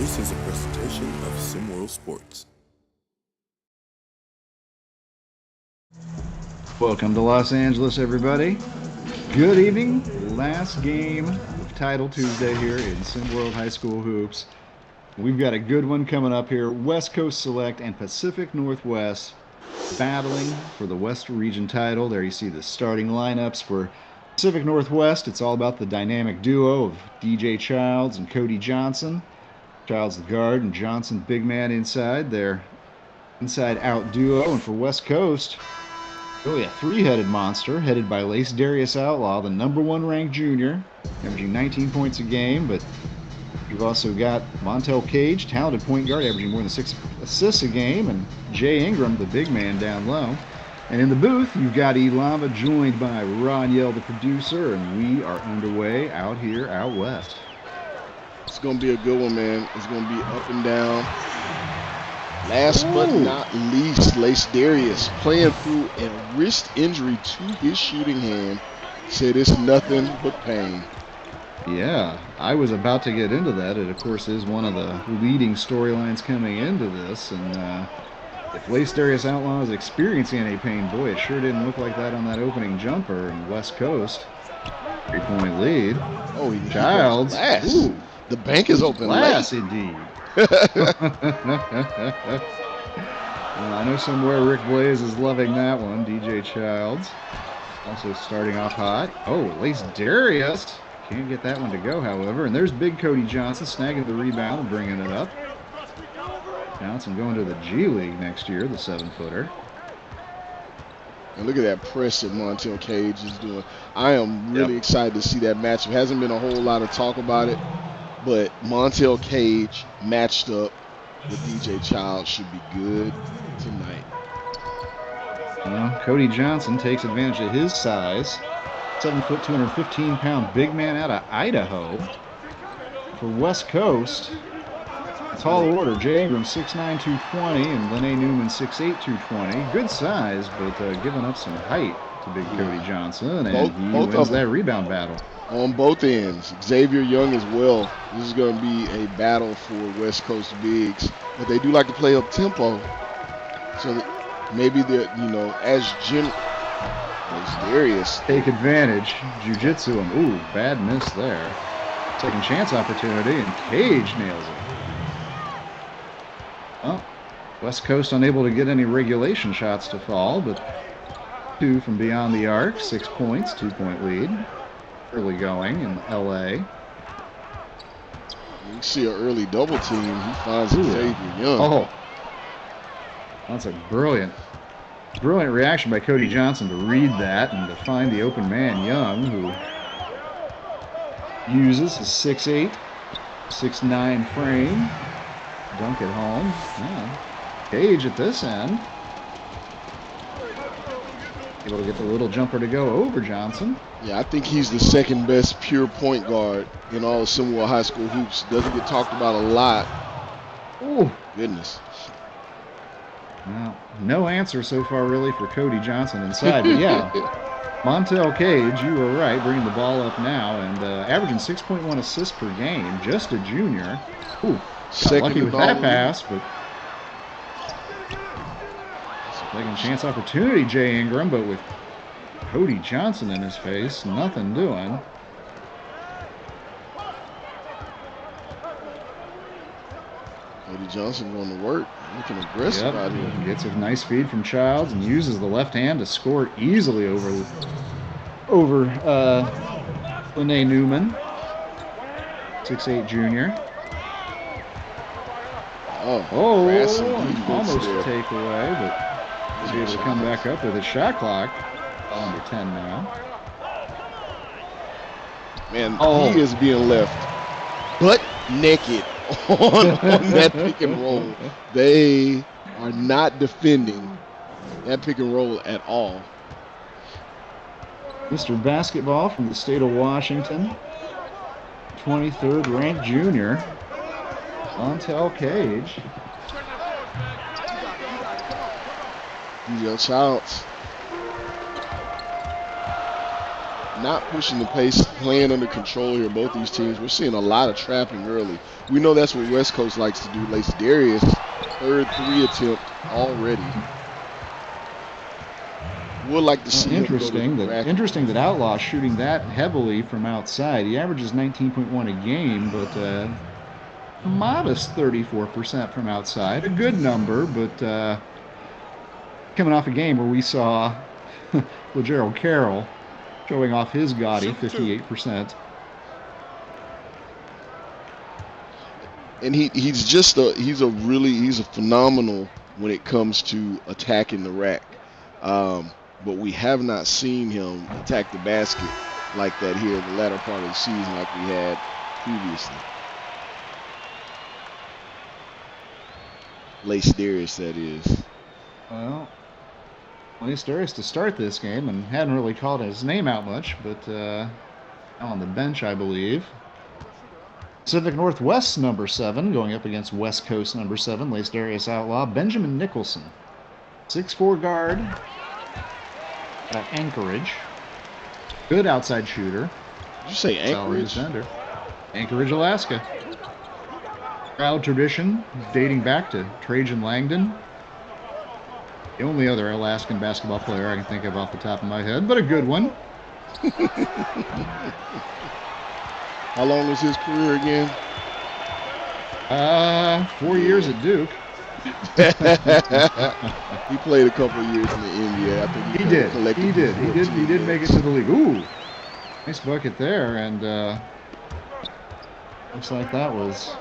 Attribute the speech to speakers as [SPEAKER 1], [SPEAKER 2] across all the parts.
[SPEAKER 1] This is a presentation of SimWorld Sports.
[SPEAKER 2] Welcome to Los Angeles, everybody. Good evening. Last game of Title Tuesday here in SimWorld High School Hoops. We've got a good one coming up here. West Coast Select and Pacific Northwest battling for the West Region title. There you see the starting lineups for Pacific Northwest. It's all about the dynamic duo of DJ Childs and Cody Johnson. Childs the guard and Johnson big man inside. Their inside-out duo. And for West Coast, really a three-headed monster headed by Lace Darius Outlaw, the #1 ranked junior, averaging 19 points a game. But you've also got Montel Cage, talented point guard, averaging more than 6 assists a game, and Jay Ingram, the big man down low. And in the booth, you've got Elama joined by Roniel, the producer, and we are underway out here out west.
[SPEAKER 3] It's going to be a good one, man. It's going to be up and down. Last but not least, Lace Darius playing through a wrist injury to his shooting hand. Said it's nothing but pain.
[SPEAKER 2] Yeah, I was about to get into that. It, of course, is one of the leading storylines coming into this. And if Lace Darius Outlaw is experiencing any pain, boy, it sure didn't look like that on that opening jumper in West Coast. 3-point lead.
[SPEAKER 3] Oh,
[SPEAKER 2] Childs.
[SPEAKER 3] Ooh, the bank is open.
[SPEAKER 2] Glass, indeed. I know somewhere Rick Blaze is loving that one. DJ Childs also starting off hot. Oh, Lace Darius can't get that one to go, however. And there's big Cody Johnson snagging the rebound and bringing it up. Johnson going to the G League next year, the 7-footer.
[SPEAKER 3] And look at that press that Montel Cage is doing. I am really excited to see that matchup. Hasn't been a whole lot of talk about it, but Montel Cage matched up with DJ Childs should be good tonight.
[SPEAKER 2] Well, Cody Johnson takes advantage of his size. 7 foot, 215-pound big man out of Idaho. For West Coast, tall order. Jay Ingram, 6'9", 220, and Lene Newman, 6'8", 220. Good size, but giving up some height to big Cody Johnson, and he wins that rebound battle.
[SPEAKER 3] On both ends. Xavier Young as well. This is going to be a battle for West Coast bigs, but they do like to play up tempo. So that maybe as Darius
[SPEAKER 2] take advantage, jiu-jitsu him. Ooh, bad miss there. Second chance opportunity, and Cage nails it. Well, West Coast unable to get any regulation shots to fall, but 2 from beyond the arc, 6 points, 2-point lead. Early going in LA.
[SPEAKER 3] You see an early double team. He finds Xavier Young.
[SPEAKER 2] Oh, that's a brilliant reaction by Cody Johnson to read that and to find the open man Young, who uses his 6'8", 6'9" frame. Dunk it home. Yeah. Cage at this end. Able to get the little jumper to go over Johnson.
[SPEAKER 3] Yeah, I think he's the second best pure point guard in all of SimWorld High School hoops. Doesn't get talked about a lot.
[SPEAKER 2] Oh,
[SPEAKER 3] goodness.
[SPEAKER 2] Well, no answer so far really for Cody Johnson inside. But yeah, Montel Cage, you were right, bringing the ball up now and averaging 6.1 assists per game. Just a junior. Ooh, got lucky with that pass, but second chance opportunity, Jay Ingram, but with Cody Johnson in his face, nothing doing.
[SPEAKER 3] Cody Johnson going to work, looking aggressive out here.
[SPEAKER 2] Gets a nice feed from Childs and uses the left hand to score easily over Lene Newman, 6'8" junior. Almost a takeaway, but he's able to come back up with his shot clock. Under 10 now.
[SPEAKER 3] Man, he is being left butt naked on that pick and roll. They are not defending that pick and roll at all.
[SPEAKER 2] Mr. Basketball from the state of Washington, 23rd ranked junior, Montel Cage.
[SPEAKER 3] DJ Childs. not pushing the pace, playing under control here. Both these teams, we're seeing a lot of trapping early. We know that's what West Coast likes to do. Lace Darius, third 3 attempt already. Would like to see him go to the rack.
[SPEAKER 2] Interesting that Outlaw's shooting that heavily from outside. He averages 19.1 a game, but a modest 34% from outside. A good number, but coming off a game where we saw LeGerald Carroll showing off his gaudy 58%.
[SPEAKER 3] And he's a phenomenal when it comes to attacking the rack. But we have not seen him attack the basket like that here in the latter part of the season like we had previously. Lace Darius, that is.
[SPEAKER 2] Well, Lace Darius to start this game, and hadn't really called his name out much, but on the bench, I believe. Pacific Northwest number 7 going up against West Coast number 7, Lace Darius Outlaw, Benjamin Nicholson. 6'4" guard out of Anchorage. Good outside shooter.
[SPEAKER 3] Did you say Anchorage?
[SPEAKER 2] Anchorage, Alaska. Proud tradition dating back to Trajan Langdon. The only other Alaskan basketball player I can think of off the top of my head, but a good one.
[SPEAKER 3] How long was his career again?
[SPEAKER 2] 4 years at Duke.
[SPEAKER 3] He played a couple of years in the NBA. I think
[SPEAKER 2] he did make it to the league. Ooh, nice bucket there, and looks like that was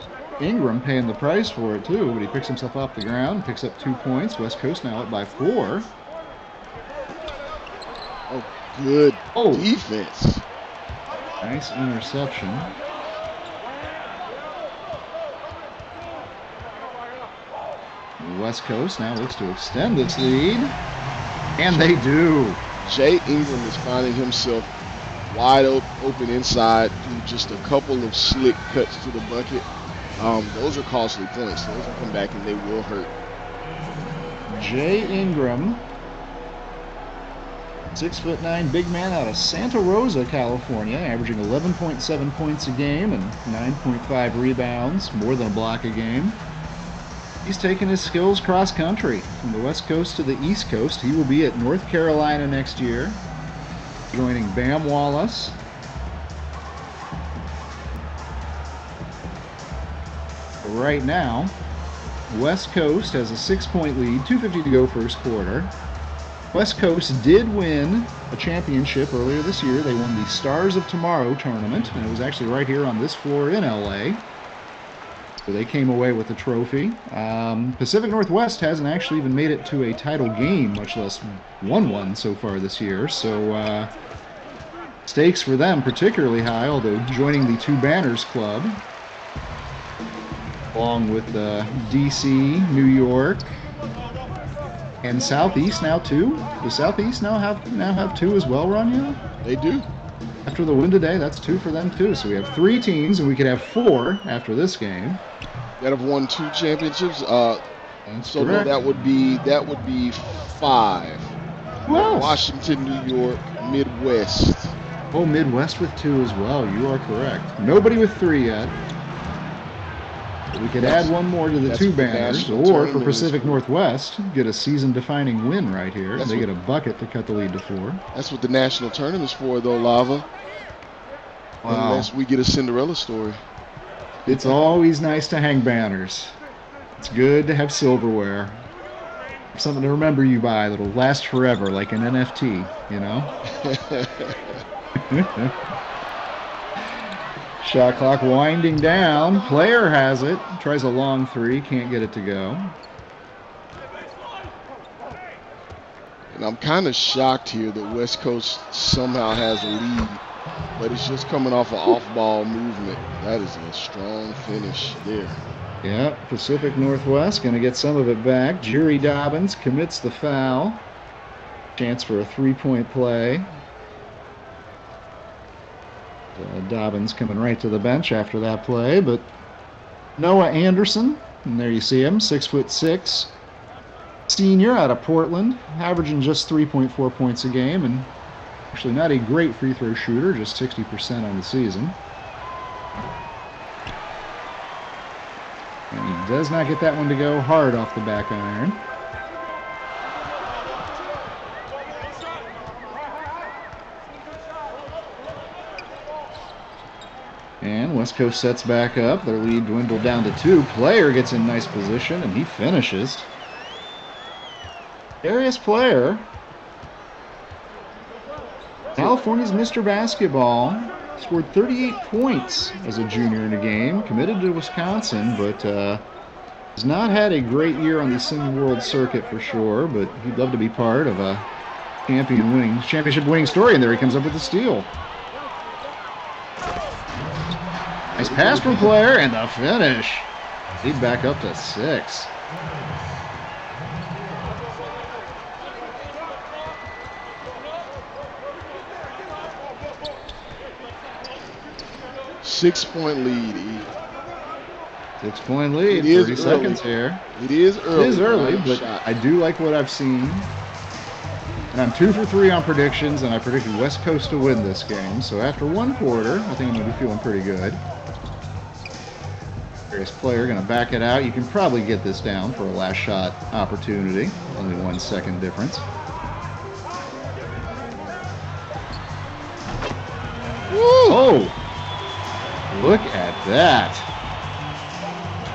[SPEAKER 2] Ingram paying the price for it too. But he picks himself off the ground, picks up 2 points. West Coast now up by 4.
[SPEAKER 3] Oh, good defense.
[SPEAKER 2] Nice interception. West Coast now looks to extend its lead, and they do.
[SPEAKER 3] Jay Ingram is finding himself wide open inside through just a couple of slick cuts to the bucket. Those are costly points. Those will come back and they will hurt.
[SPEAKER 2] Jay Ingram, 6'9" big man out of Santa Rosa, California, averaging 11.7 points a game and 9.5 rebounds, more than a block a game. He's taken his skills cross country from the West Coast to the East Coast. He will be at North Carolina next year, joining Bam Wallace. Right now, West Coast has a 6-point lead, 2:50 to go first quarter. West Coast did win a championship earlier this year. They won the Stars of Tomorrow tournament, and it was actually right here on this floor in LA. So they came away with the trophy. Pacific Northwest hasn't actually even made it to a title game, much less won one so far this year. So stakes for them particularly high, although joining the Two Banners Club, along with DC, New York, and Southeast now too. Does Southeast now have 2 as well, Rania?
[SPEAKER 3] They do.
[SPEAKER 2] After the win today, that's 2 for them too. So we have 3 teams, and we could have 4 after this game
[SPEAKER 3] that have won 2 championships.
[SPEAKER 2] That's
[SPEAKER 3] so
[SPEAKER 2] correct.
[SPEAKER 3] that would be 5.
[SPEAKER 2] Who else?
[SPEAKER 3] Washington, New York, Midwest.
[SPEAKER 2] Oh, Midwest with 2 as well. You are correct. Nobody with 3 yet. We could add one more to the Two Banners, or for Pacific Northwest, get a season-defining win right here. They get a bucket to cut the lead to 4.
[SPEAKER 3] That's what the national tournament's for, though, Lava.
[SPEAKER 2] Wow.
[SPEAKER 3] Unless we get a Cinderella story.
[SPEAKER 2] It's always nice to hang banners. It's good to have silverware. Something to remember you by that'll last forever, like an NFT, you know? Shot clock winding down. Player has it. Tries a long 3. Can't get it to go.
[SPEAKER 3] And I'm kind of shocked here that West Coast somehow has a lead. But it's just coming off an off-ball movement. That is a strong finish there.
[SPEAKER 2] Yeah, Pacific Northwest going to get some of it back. Jerry Dobbins commits the foul. Chance for a 3-point play. Dobbins coming right to the bench after that play, but Noah Anderson, and there you see him, 6'6", senior out of Portland, averaging just 3.4 points a game and Actually, not a great free throw shooter, just 60% on the season. And he does not get that one to go hard off the back iron. And West Coast sets back up. Their lead dwindled down to 2. Player gets in nice position, and he finishes. Darius Player, California's Mr. Basketball, scored 38 points as a junior in a game, committed to Wisconsin, but has not had a great year on the SimWorld circuit for sure, but he'd love to be part of a championship winning story, and there he comes up with the steal. Nice pass from Player, and the finish. Lead back up to 6.
[SPEAKER 3] Six-point lead, E.
[SPEAKER 2] 6-point lead, 30 seconds here.
[SPEAKER 3] It is early.
[SPEAKER 2] It is early, but I do like what I've seen. And I'm 2 for 3 on predictions, and I predicted West Coast to win this game. So after 1 quarter, I think I'm going to be feeling pretty good. Darius Player going to back it out. You can probably get this down for a last shot opportunity. Only 1 second difference.
[SPEAKER 3] Woo!
[SPEAKER 2] Oh! Look at that.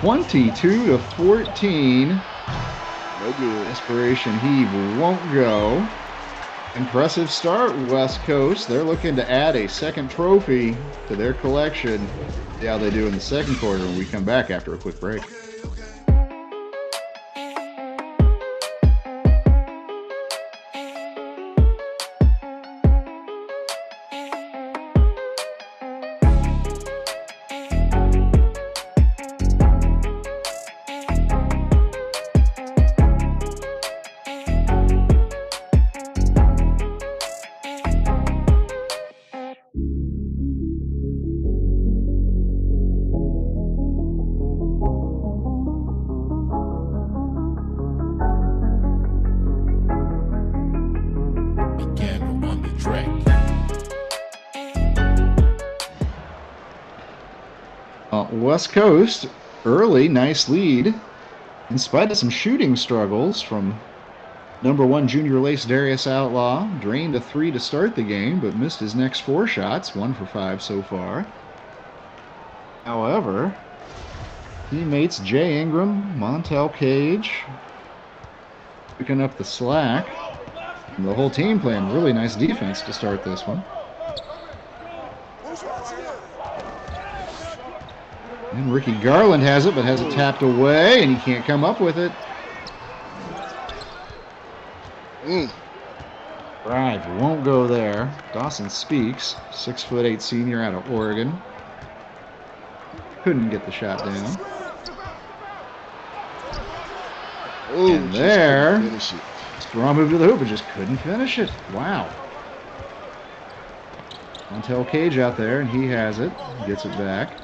[SPEAKER 2] 22 to 14.
[SPEAKER 3] No good.
[SPEAKER 2] Desperation heave won't go. Impressive start, West Coast. They're looking to add a second trophy to their collection. See how they do in the second quarter when we come back after a quick break. West Coast, early, nice lead. In spite of some shooting struggles from number 1 junior lace Darius Outlaw. Drained a 3 to start the game, but missed his next 4 shots, 1 for 5 so far. However, teammates Jay Ingram, Montel Cage, picking up the slack. And the whole team playing really nice defense to start this one. And Ricky Garland has it, but has it tapped away, and he can't come up with it. Drive won't go there. Dawson Speaks, 6'8" senior out of Oregon. Couldn't get the shot down. And there, strong move to the hoop, but just couldn't finish it. Wow. Montel Cage out there, and he has it. Gets it back.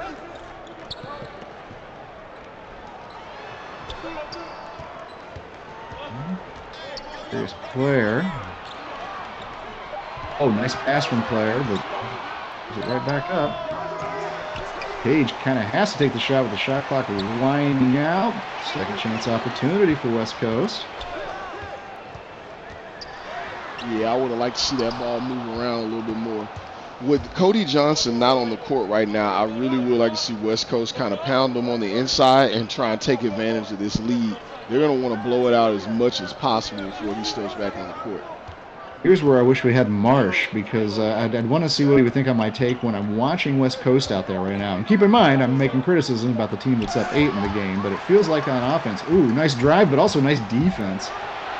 [SPEAKER 2] There's Player. Oh, nice pass from Player, but gives it right back up. Page kind of has to take the shot with the shot clock winding out. Second chance opportunity for West Coast.
[SPEAKER 3] Yeah, I would have liked to see that ball move around a little bit more. With Cody Johnson not on the court right now, I really would like to see West Coast kind of pound them on the inside and try and take advantage of this lead. They're going to want to blow it out as much as possible before he steps back on the court.
[SPEAKER 2] Here's where I wish we had Marsh, because I'd want to see what he would think on my take when I'm watching West Coast out there right now. And keep in mind, I'm making criticism about the team that's up 8 in the game, but it feels like on offense, nice drive, but also nice defense.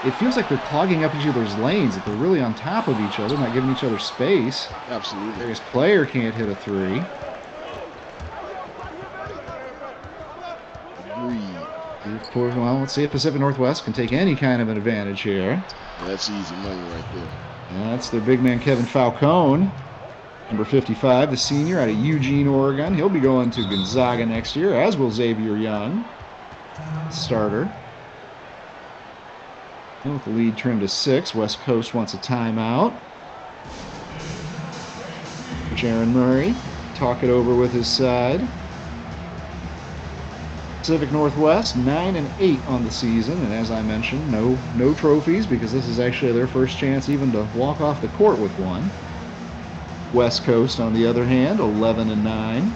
[SPEAKER 2] It feels like they're clogging up each other's lanes, that they're really on top of each other, not giving each other space.
[SPEAKER 3] Absolutely.
[SPEAKER 2] Darius Player can't hit a 3. Well, let's see if Pacific Northwest can take any kind of an advantage here.
[SPEAKER 3] That's easy money right there.
[SPEAKER 2] That's their big man, Kevin Falcone, number 55, the senior out of Eugene, Oregon. He'll be going to Gonzaga next year, as will Xavier Young, starter. And with the lead trimmed to 6, West Coast wants a timeout. Jaron Murray talk it over with his side. Pacific Northwest 9-8 on the season, and as I mentioned, no trophies because this is actually their first chance even to walk off the court with one. West Coast, on the other hand, 11-9,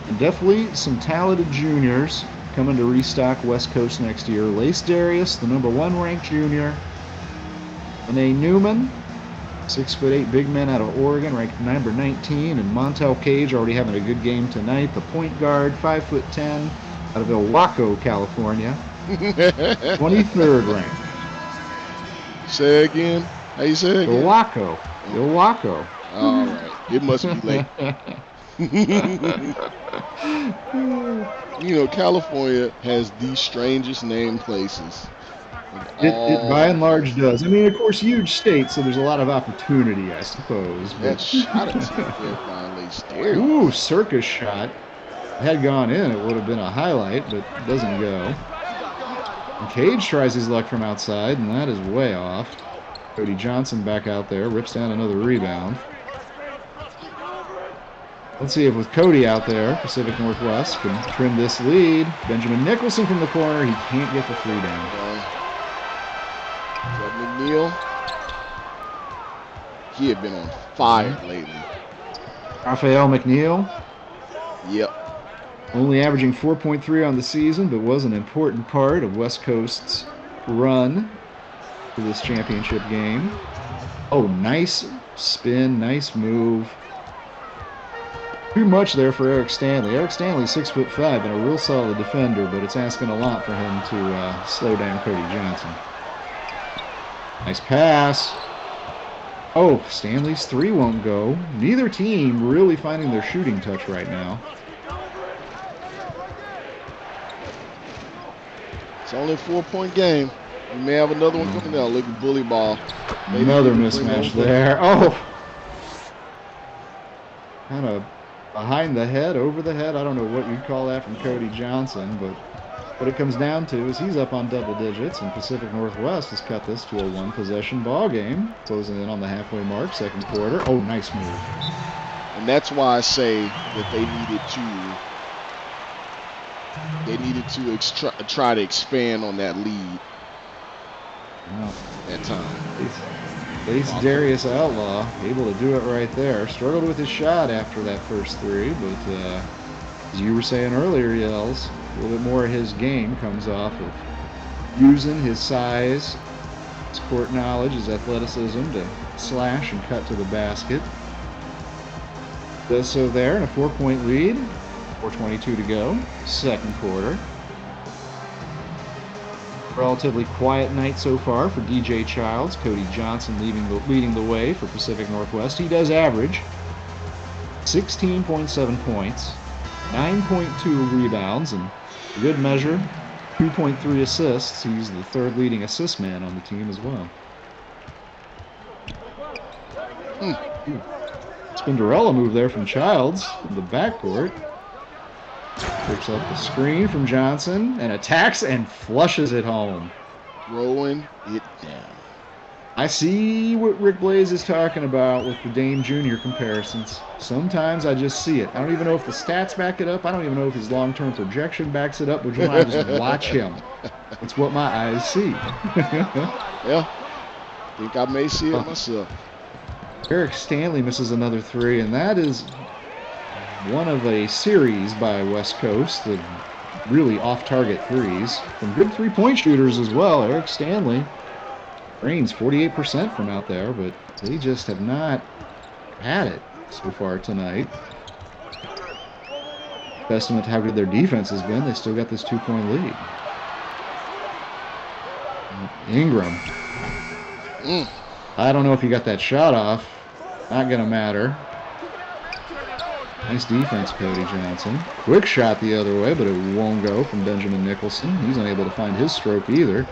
[SPEAKER 2] and definitely some talented juniors coming to restock West Coast next year. Lace Darius, the number 1 ranked junior, Renee Newman, 6'8" big man out of Oregon, ranked number 19, and Montel Cage already having a good game tonight. The point guard, 5'10", out of Ilwaco, California, 23rd ranked.
[SPEAKER 3] Say again. How you say it again?
[SPEAKER 2] Ilwaco.
[SPEAKER 3] All right. It must be late. You know, California has the strangest named places.
[SPEAKER 2] It by and large does. I mean, of course, huge state, so there's a lot of opportunity, I suppose.
[SPEAKER 3] That shot attempt there by Lace Darius.
[SPEAKER 2] Ooh, circus shot. If it had gone in, it would have been a highlight, but it doesn't go. And Cage tries his luck from outside, and that is way off. Cody Johnson back out there, rips down another rebound. Let's see if with Cody out there, Pacific Northwest can trim this lead. Benjamin Nicholson from the corner. He can't get the 3 down.
[SPEAKER 3] McNeil, he had been on fire lately.
[SPEAKER 2] Raphael McNeil.
[SPEAKER 3] Yep.
[SPEAKER 2] Only averaging 4.3 on the season, but was an important part of West Coast's run to this championship game. Oh, nice spin, nice move. Too much there for Eric Stanley. Eric Stanley, 6'5", and a real solid defender, but it's asking a lot for him to slow down Cody Johnson. Nice pass. Oh, Stanley's 3 won't go. Neither team really finding their shooting touch right now.
[SPEAKER 3] It's only a 4-point game. We may have another one coming out. Look at bully ball. Maybe
[SPEAKER 2] another mismatch there. Oh! Kind of behind the head, over the head. I don't know what you'd call that from Cody Johnson, but what it comes down to is he's up on double digits, and Pacific Northwest has cut this to a 1-possession ball game, closing in on the halfway mark, second quarter. Oh, nice move.
[SPEAKER 3] And that's why I say that they needed to try to expand on that lead. That time.
[SPEAKER 2] Lace Darius Outlaw able to do it right there. Struggled with his shot after that first 3, but as you were saying earlier, Yells, a little bit more of his game comes off of using his size, his court knowledge, his athleticism to slash and cut to the basket. Does so there in a 4-point lead. 4:22 to go, second quarter. Relatively quiet night so far for DJ Childs. Cody Johnson leading the way for Pacific Northwest. He does average 16.7 points, 9.2 rebounds, and good measure, 2.3 assists. He's the 3rd leading assist man on the team as well. Spinderella move there from Childs in the backcourt. Picks up the screen from Johnson and attacks and flushes it home.
[SPEAKER 3] Throwing it down.
[SPEAKER 2] I see what Rick Blaze is talking about with the Dame Jr. comparisons. Sometimes I just see it. I don't even know if the stats back it up. I don't even know if his long-term projection backs it up. But you might just watch him. It's what my eyes see.
[SPEAKER 3] Yeah. Think I may see it myself.
[SPEAKER 2] Eric Stanley misses another 3, and that is one of a series by West Coast of really off-target 3s from good 3-point shooters as well. Eric Stanley reigns 48% from out there, but they just have not had it so far tonight. Testament to how good their defense has been. They still got this 2-point lead. Ingram. I don't know if he got that shot off. Not going to matter. Nice defense, Cody Johnson. Quick shot the other way, but it won't go from Benjamin Nicholson. He's unable to find his stroke either.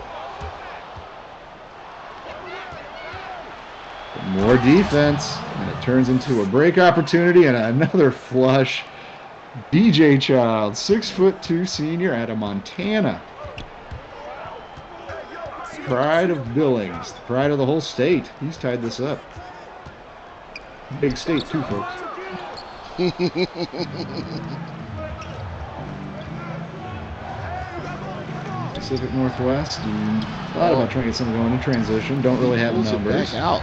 [SPEAKER 2] But more defense, and it turns into a break opportunity and another flush. DJ Child, 6'2" senior out of Montana. Pride of Billings, the pride of the whole state. He's tied this up. Big state, too, folks. Pacific Northwest. And thought about trying to get something going in transition. Don't really have numbers.
[SPEAKER 3] Pulls it back out.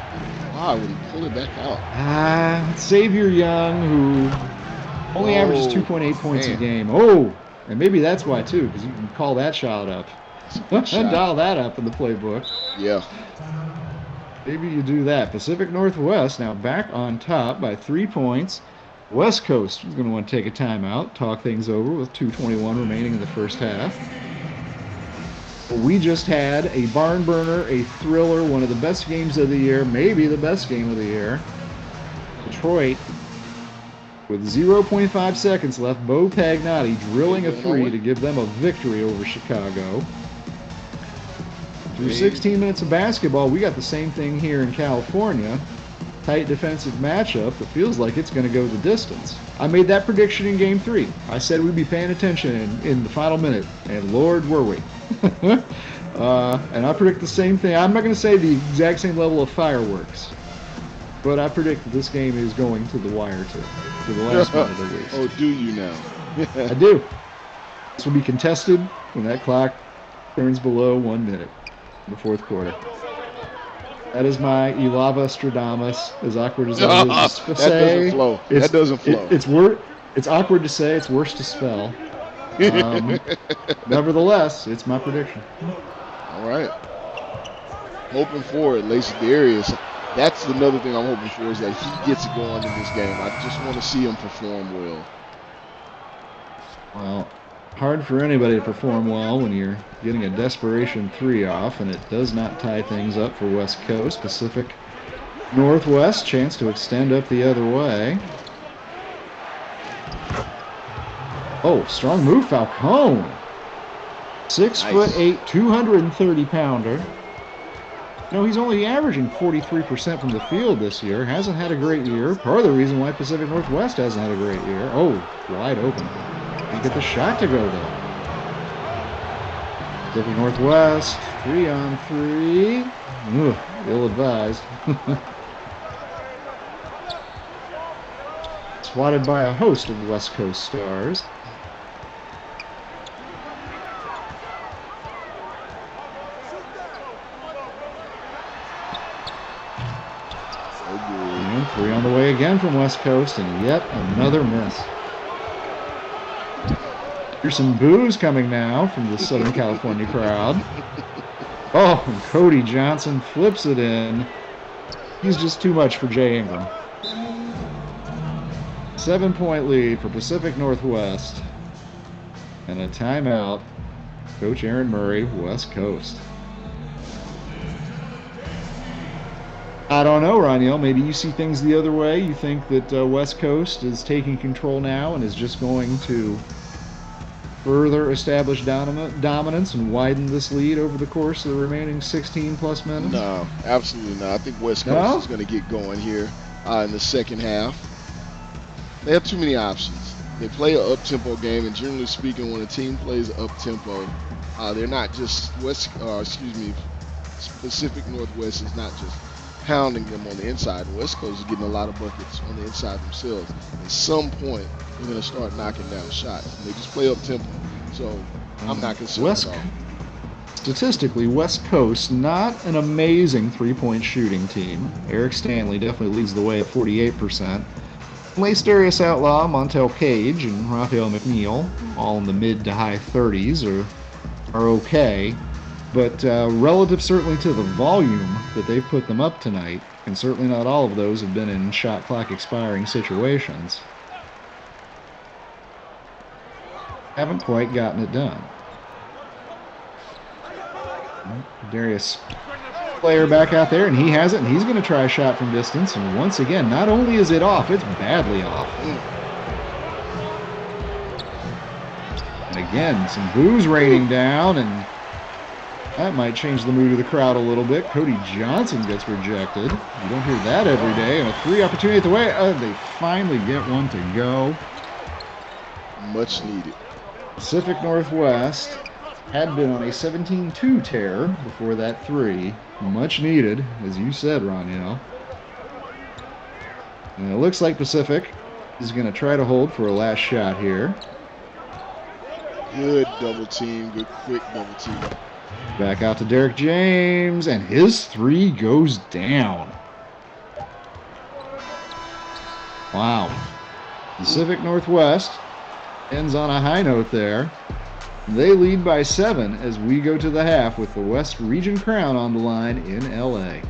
[SPEAKER 3] Why would he pull it back out?
[SPEAKER 2] Xavier Young, who only averages 2.8 points a game. Oh, and maybe that's why, too, because you can call that shot up. And dial that up in the playbook.
[SPEAKER 3] Yeah.
[SPEAKER 2] Maybe you do that. Pacific Northwest now back on top by 3 points. West Coast is going to want to take a timeout, talk things over with 2:21 remaining in the first half. We just had a barn burner, a thriller, one of the best games of the year, maybe the best game of the year. Detroit, with 0.5 seconds left, Bo Pagnotti drilling a three to give them a victory over Chicago. Through 16 minutes of basketball, we got the same thing here in California. Tight defensive matchup that feels like it's going to go the distance. I made that prediction in Game 3. I said we'd be paying attention in the final minute, and Lord, were we. And I predict the same thing. I'm not going to say the exact same level of fireworks, but I predict that this game is going to the wire, to the last minute at least.
[SPEAKER 3] Oh, do you now?
[SPEAKER 2] I do. This will be contested when that clock turns below 1 minute in the fourth quarter. That is my Ilava Stradamus, as awkward as that is to say.
[SPEAKER 3] That doesn't flow. That doesn't flow.
[SPEAKER 2] It's awkward to say. It's worse to spell. Nevertheless, it's my prediction.
[SPEAKER 3] All right. Hoping for it, Lacey Darius. That's another thing I'm hoping for, is that he gets it going in this game. I just want to see him perform well.
[SPEAKER 2] Well, hard for anybody to perform well when you're getting a desperation three off, and it does not tie things up for West Coast. Pacific Northwest, chance to extend up the other way. Oh, strong move, Falcone. 6'8", 230-pounder. No, he's only averaging 43% from the field this year. Hasn't had a great year. Part of the reason why Pacific Northwest hasn't had a great year. Oh, wide open. Can't get the shot to go though. Pacific Northwest, 3-on-3. Ugh, ill-advised. Swatted by a host of West Coast stars. And three on the way again from West Coast, and yet another miss. Here's some boos coming now from the Southern California crowd. Oh, and Cody Johnson flips it in. He's just too much for Jay Ingram. 7-point lead for Pacific Northwest. And a timeout. Coach Aaron Murray, West Coast. I don't know, Roniel. Maybe you see things the other way. You think that West Coast is taking control now and is just going to further establish dominance and widen this lead over the course of the remaining 16-plus minutes?
[SPEAKER 3] No, absolutely not. I think West Coast is going to get going here in the second half. They have too many options. They play an up-tempo game, and generally speaking, when a team plays up-tempo, they're not just Pacific Northwest is not just pounding them on the inside. West Coast is getting a lot of buckets on the inside themselves. At some point, they're going to start knocking down shots. And they just play up-tempo, so I'm not concerned at all.
[SPEAKER 2] Statistically, West Coast, not an amazing three-point shooting team. Eric Stanley definitely leads the way at 48%. Lace Darius Outlaw, Montel Cage, and Raphael McNeil, all in the mid to high 30s, are okay. But relative certainly to the volume that they've put them up tonight, and certainly not all of those have been in shot clock expiring situations, haven't quite gotten it done. Darius player back out there, and he has it, and he's going to try a shot from distance, and once again, not only is it off, it's badly off. And again, some boos raining down, and that might change the mood of the crowd a little bit. Cody Johnson gets rejected. You don't hear that every day. And a three opportunity at the way. They finally get one to go.
[SPEAKER 3] Much needed.
[SPEAKER 2] Pacific Northwest had been on a 17-2 tear before that three. Much needed, as you said, Roniel. And it looks like Pacific is going to try to hold for a last shot here.
[SPEAKER 3] Good double team. Good quick double team.
[SPEAKER 2] Back out to Derek James, and his three goes down. Wow. Pacific Northwest ends on a high note there. They lead by 7 as we go to the half with the West Region Crown on the line in LA.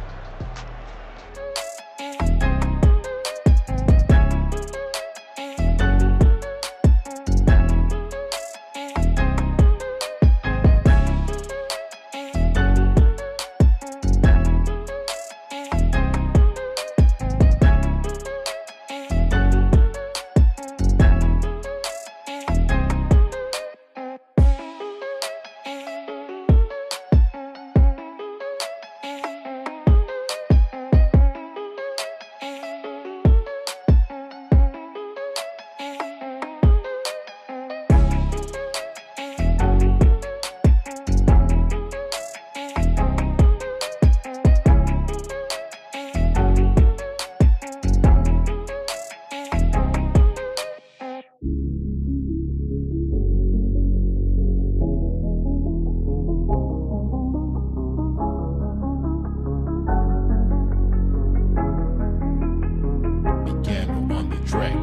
[SPEAKER 1] Piano on the track.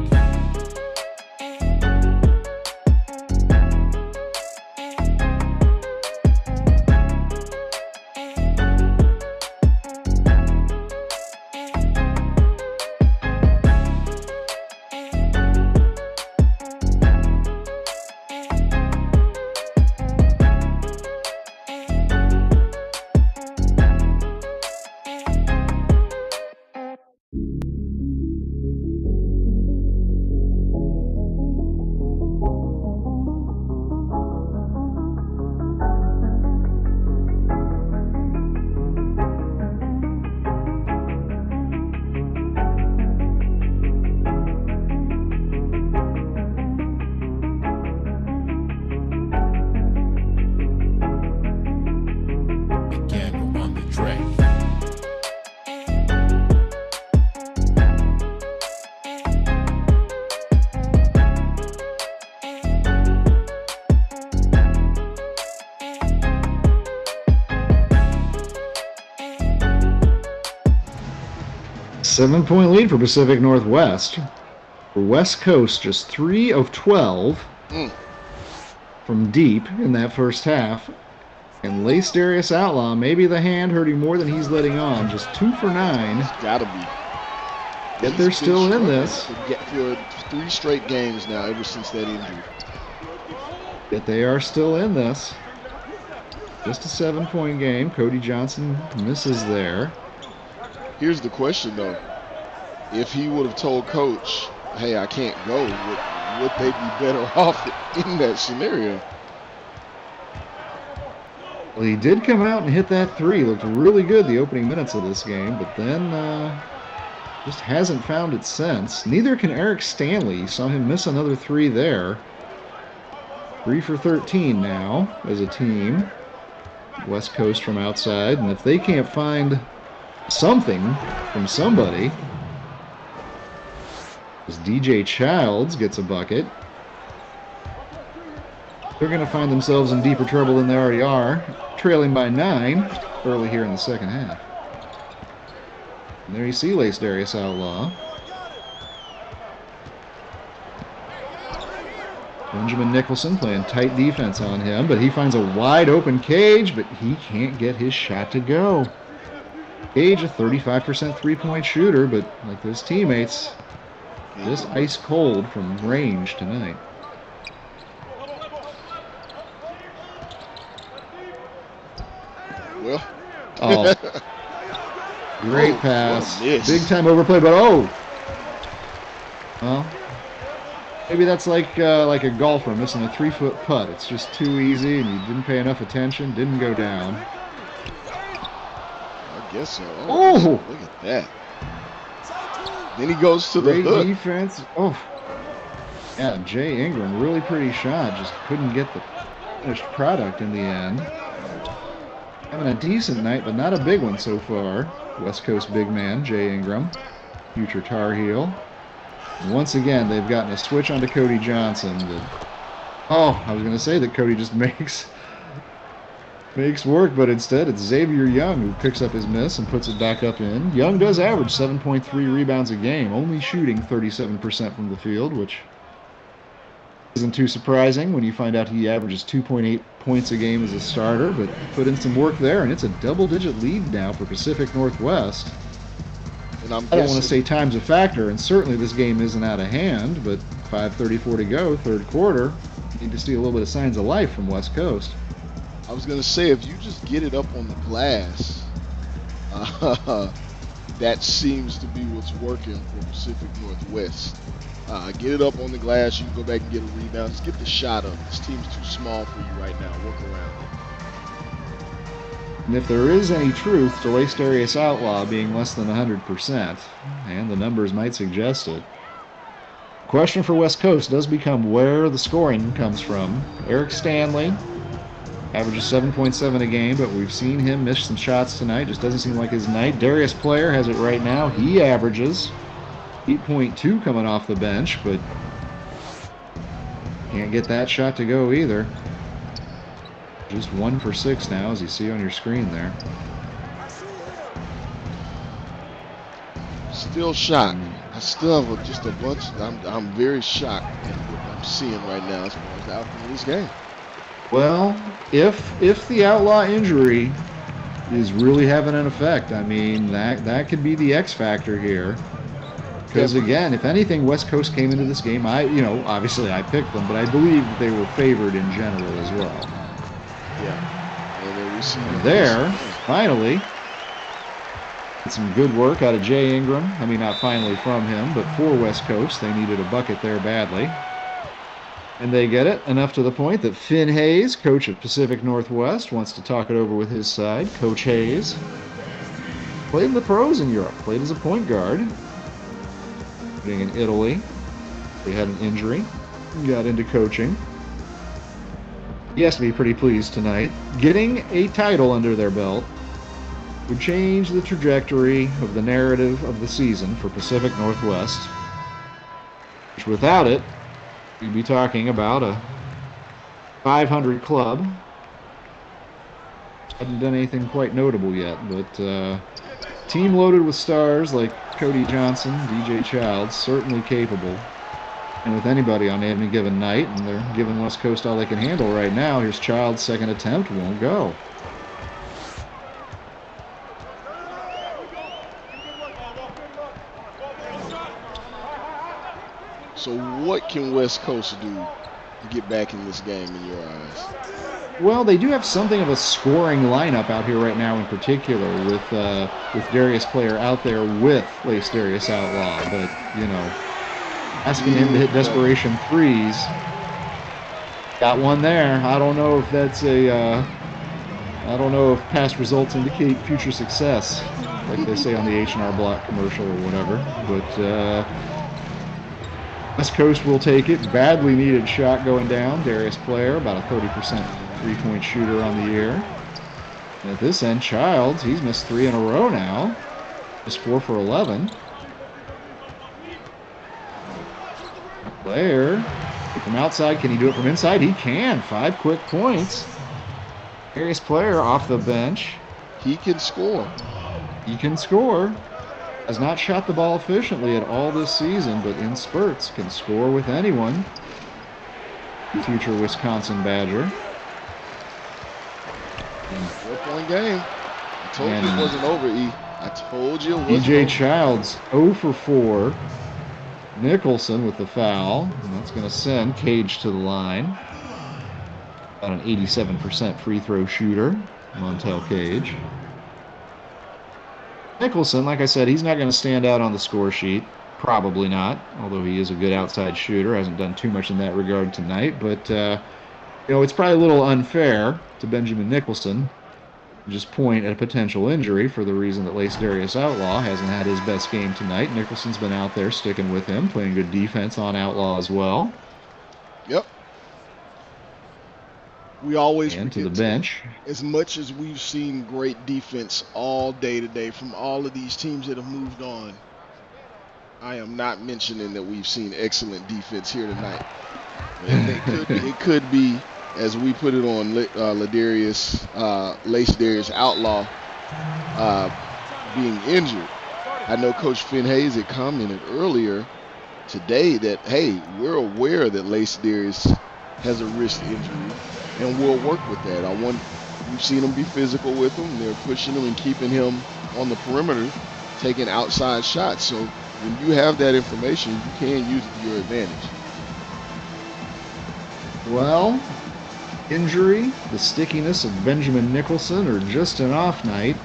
[SPEAKER 2] 7-point lead for Pacific Northwest. For West Coast, just 3 of 12 from deep in that first half. And Lace Darius Outlaw, maybe the hand hurting more than he's letting on. Just 2 for 9.
[SPEAKER 3] It's gotta be.
[SPEAKER 2] Yet they're still in this.
[SPEAKER 3] For 3 straight games now, ever since that injury.
[SPEAKER 2] Yet they are still in this. Just a 7-point game. Cody Johnson misses there.
[SPEAKER 3] Here's the question, though. If he would have told Coach, hey, I can't go, would they be better off in that scenario?
[SPEAKER 2] Well, he did come out and hit that 3. Looked really good the opening minutes of this game, but then just hasn't found it since. Neither can Eric Stanley. You saw him miss another 3 there. 3 for 13 now as a team. West Coast from outside, and if they can't find something from somebody, as DJ Childs gets a bucket, they're going to find themselves in deeper trouble than they already are, trailing by 9 early here in the second half. And there you see Lace Darius Outlaw. Benjamin Nicholson playing tight defense on him, but he finds a wide open Cage, but he can't get his shot to go. Cage, a 35% three-point shooter, but like his teammates, just ice cold from range tonight.
[SPEAKER 3] Well.
[SPEAKER 2] Oh. Great pass.
[SPEAKER 3] Big
[SPEAKER 2] time overplay, but well, maybe that's like a golfer missing a 3-foot putt. It's just too easy, and you didn't pay enough attention, didn't go down.
[SPEAKER 3] I guess so.
[SPEAKER 2] Oh!
[SPEAKER 3] Look at that. Then he goes to the
[SPEAKER 2] Great
[SPEAKER 3] hook.
[SPEAKER 2] defense. Oh. Yeah, Jay Ingram, really pretty shot. Just couldn't get the finished product in the end. Having a decent night, but not a big one so far. West Coast big man, Jay Ingram. future Tar Heel. And once again, they've gotten a switch onto Cody Johnson. I was going to say that Cody just makes work, but instead it's Xavier Young who picks up his miss and puts it back up in. Young does average 7.3 rebounds a game, only shooting 37% from the field, which isn't too surprising when you find out he averages 2.8 points a game as a starter, but put in some work there, and it's a double-digit lead now for Pacific Northwest.
[SPEAKER 3] And
[SPEAKER 2] I don't want to say time's a factor, and certainly this game isn't out of hand, but 5:34 to go, third quarter. Need to see a little bit of signs of life from West Coast.
[SPEAKER 3] I was going to say, if you just get it up on the glass, that seems to be what's working for Pacific Northwest. Get it up on the glass, you can go back and get a rebound. Just get the shot up. This team's too small for you right now. Work around it.
[SPEAKER 2] And if there is any truth to Lake Darius Outlaw being less than 100%, and the numbers might suggest it, the question for West Coast does become where the scoring comes from. Eric Stanley averages 7.7 a game, but we've seen him miss some shots tonight. Just doesn't seem like his night. Darius Player has it right now. He averages 8.2 coming off the bench, but can't get that shot to go either. Just 1 for 6 now, as you see on your screen there.
[SPEAKER 3] Still shocked. I still have just a bunch. I'm very shocked at what I'm seeing right now as far as the outcome of this game.
[SPEAKER 2] Well, if the Outlaw injury is really having an effect, I mean, that could be the X factor here. Because again, if anything, West Coast came into this game, obviously I picked them, but I believe that they were favored in general as well.
[SPEAKER 3] Yeah. And then we see
[SPEAKER 2] there, finally, some good work out of Jay Ingram. I mean, not finally from him, but for West Coast, they needed a bucket there badly. And they get it, enough to the point that Finn Hayes, coach at Pacific Northwest, wants to talk it over with his side. Coach Hayes played in the pros in Europe, played as a point guard. Being in Italy, he had an injury, got into coaching. He has to be pretty pleased tonight. Getting a title under their belt would change the trajectory of the narrative of the season for Pacific Northwest, which without it, we'd be talking about a 500 club. Hadn't done anything quite notable yet, but team loaded with stars like Cody Johnson, DJ Childs, certainly capable. And with anybody on any given night, and they're giving West Coast all they can handle right now. Here's Childs' second attempt, won't go.
[SPEAKER 3] So what can West Coast do to get back in this game in your eyes?
[SPEAKER 2] Well, they do have something of a scoring lineup out here right now in particular with Darius Player out there with Lace Darius Outlaw. But, asking him to hit desperation threes. Got one there. I don't know if that's I don't know if past results indicate future success, like they say on the H&R Block commercial or whatever. But West Coast will take it. Badly needed shot going down. Darius Player, about a 30% three-point shooter on the year. And at this end, Childs, he's missed 3 in a row now. Just 4 for 11. Player from outside. Can he do it from inside? He can. 5 quick points. Darius Player off the bench.
[SPEAKER 3] He can score.
[SPEAKER 2] He can score. Has not shot the ball efficiently at all this season, but in spurts can score with anyone. Future Wisconsin Badger.
[SPEAKER 3] 4-point game. I told you it wasn't over, E. I told you it wasn't
[SPEAKER 2] DJ
[SPEAKER 3] over.
[SPEAKER 2] Childs 0 for 4. Nicholson with the foul, and that's going to send Cage to the line. About an 87% free throw shooter, Montel Cage. Nicholson, like I said, he's not going to stand out on the score sheet. Probably not, although he is a good outside shooter. Hasn't done too much in that regard tonight. But, it's probably a little unfair to Benjamin Nicholson to just point at a potential injury for the reason that Lace Darius Outlaw hasn't had his best game tonight. Nicholson's been out there sticking with him, playing good defense on Outlaw as well.
[SPEAKER 3] Yep. We always
[SPEAKER 2] and to the bench.
[SPEAKER 3] As much as we've seen great defense all day today from all of these teams that have moved on, I am not mentioning that we've seen excellent defense here tonight. It could be, as we put it on Lace Darius Outlaw being injured. I know Coach Finn Hayes had commented earlier today that, hey, we're aware that Lace Darius has a wrist injury, and we'll work with that. We've seen them be physical with him. They're pushing him and keeping him on the perimeter, taking outside shots. So when you have that information, you can use it to your advantage.
[SPEAKER 2] Well, injury, the stickiness of Benjamin Nicholson, or just an off night.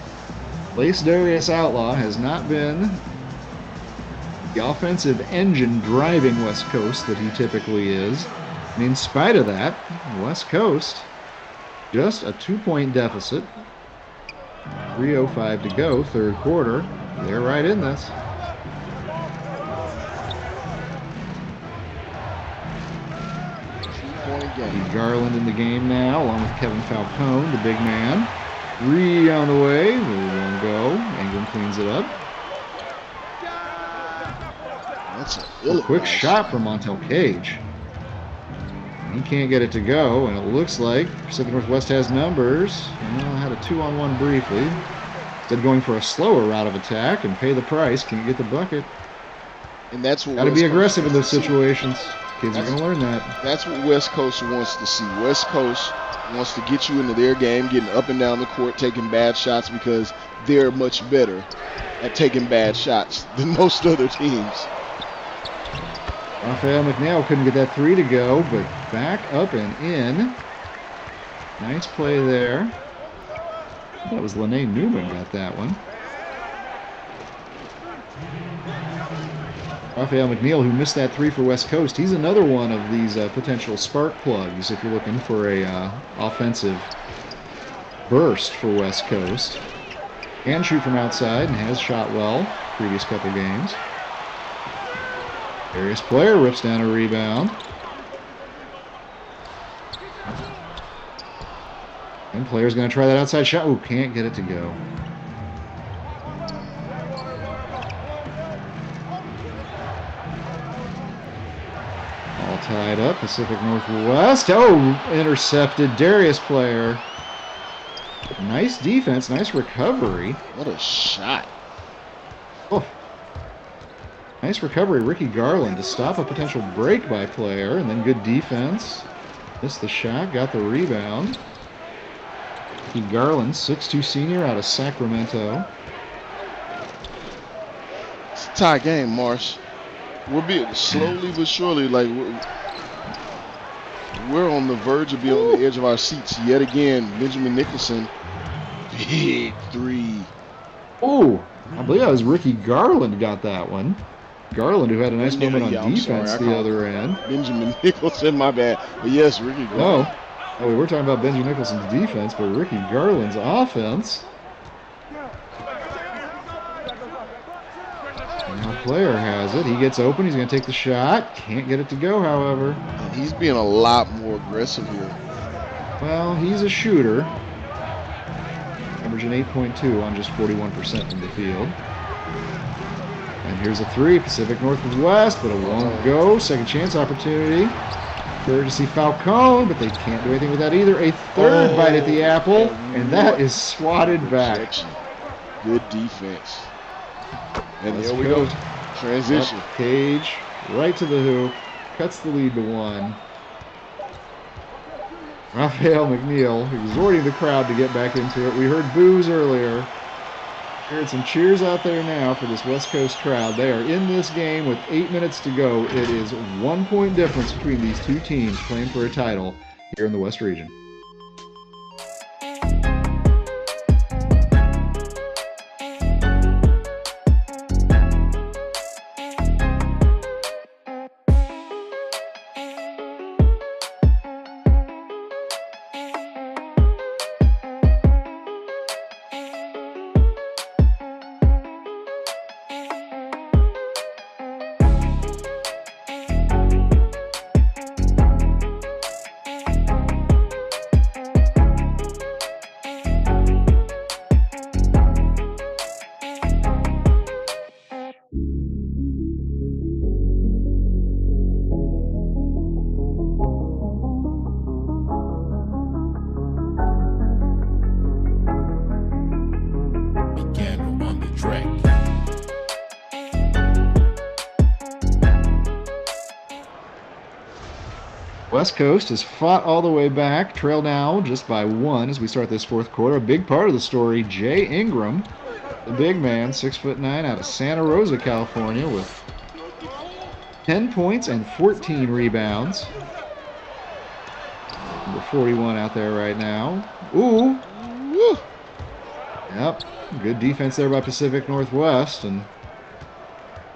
[SPEAKER 2] Lace Darius Outlaw has not been the offensive engine driving West Coast that he typically is. And in spite of that, West Coast, just a 2-point deficit. 3:05 to go, third quarter. They're right in this.
[SPEAKER 3] Game.
[SPEAKER 2] Garland in the game now, along with Kevin Falcone, the big man. 3 on the way. We won't go. Ingram cleans it up.
[SPEAKER 3] That's
[SPEAKER 2] A quick shot from Montel Cage. He can't get it to go, and it looks like Pacific Northwest has numbers. Had a 2-on-1 briefly. Instead going for a slower route of attack and pay the price. Can't get the bucket.
[SPEAKER 3] And that's what
[SPEAKER 2] got to be aggressive in those situations. Kids are going to learn that.
[SPEAKER 3] That's what West Coast wants to see. West Coast wants to get you into their game, getting up and down the court, taking bad shots, because they're much better at taking bad shots than most other teams.
[SPEAKER 2] Raphael McNeil couldn't get that 3 to go, but back up and in. Nice play there. That was Lene Newman got that one. Raphael McNeil, who missed that 3 for West Coast, he's another one of these potential spark plugs if you're looking for a offensive burst for West Coast. Can shoot from outside and has shot well previous couple games. Darius Player rips down a rebound. And Player's going to try that outside shot. Ooh, can't get it to go. All tied up. Pacific Northwest. Oh, intercepted. Darius Player. Nice defense. Nice recovery.
[SPEAKER 3] What a shot.
[SPEAKER 2] Oh. Nice recovery, Ricky Garland, to stop a potential break by Player, and then good defense. Missed the shot, got the rebound. Ricky Garland, 6'2" senior out of Sacramento.
[SPEAKER 3] It's a tie game, Marsh. We're being slowly but surely, like we're on the verge of being on the edge of our seats yet again. Benjamin Nicholson, big 3.
[SPEAKER 2] Ooh, I believe that was Ricky Garland got that one. Garland, who had a nice moment on defense the other end.
[SPEAKER 3] Benjamin Nicholson, my bad. But yes, Ricky Garland.
[SPEAKER 2] Oh, we were talking about Benjamin Nicholson's defense, but Ricky Garland's offense. Now Player has it. He gets open. He's going to take the shot. Can't get it to go, however.
[SPEAKER 3] And he's being a lot more aggressive here.
[SPEAKER 2] Well, he's a shooter. Averaging 8.2 on just 41% from the field. And here's a 3, Pacific Northwest, but it won't go. Second chance opportunity. Third to see Falcone, but they can't do anything with that either. A third bite at the apple, and that is swatted back.
[SPEAKER 3] Good defense. And
[SPEAKER 2] Let's
[SPEAKER 3] there we
[SPEAKER 2] go.
[SPEAKER 3] go. Transition.
[SPEAKER 2] Up Cage, right to the hoop, cuts the lead to 1. Raphael McNeil exhorting the crowd to get back into it. We heard boos earlier. Heard some cheers out there now for this West Coast crowd. They are in this game with 8 minutes to go. It is 1 point difference between these two teams playing for a title here in the West region. West Coast has fought all the way back, trail now just by 1 as we start this fourth quarter. A big part of the story, Jay Ingram, the big man, 6'9", out of Santa Rosa, California, with 10 points and 14 rebounds. Number 41 out there right now. Ooh.
[SPEAKER 3] Woo.
[SPEAKER 2] Yep. Good defense there by Pacific Northwest, and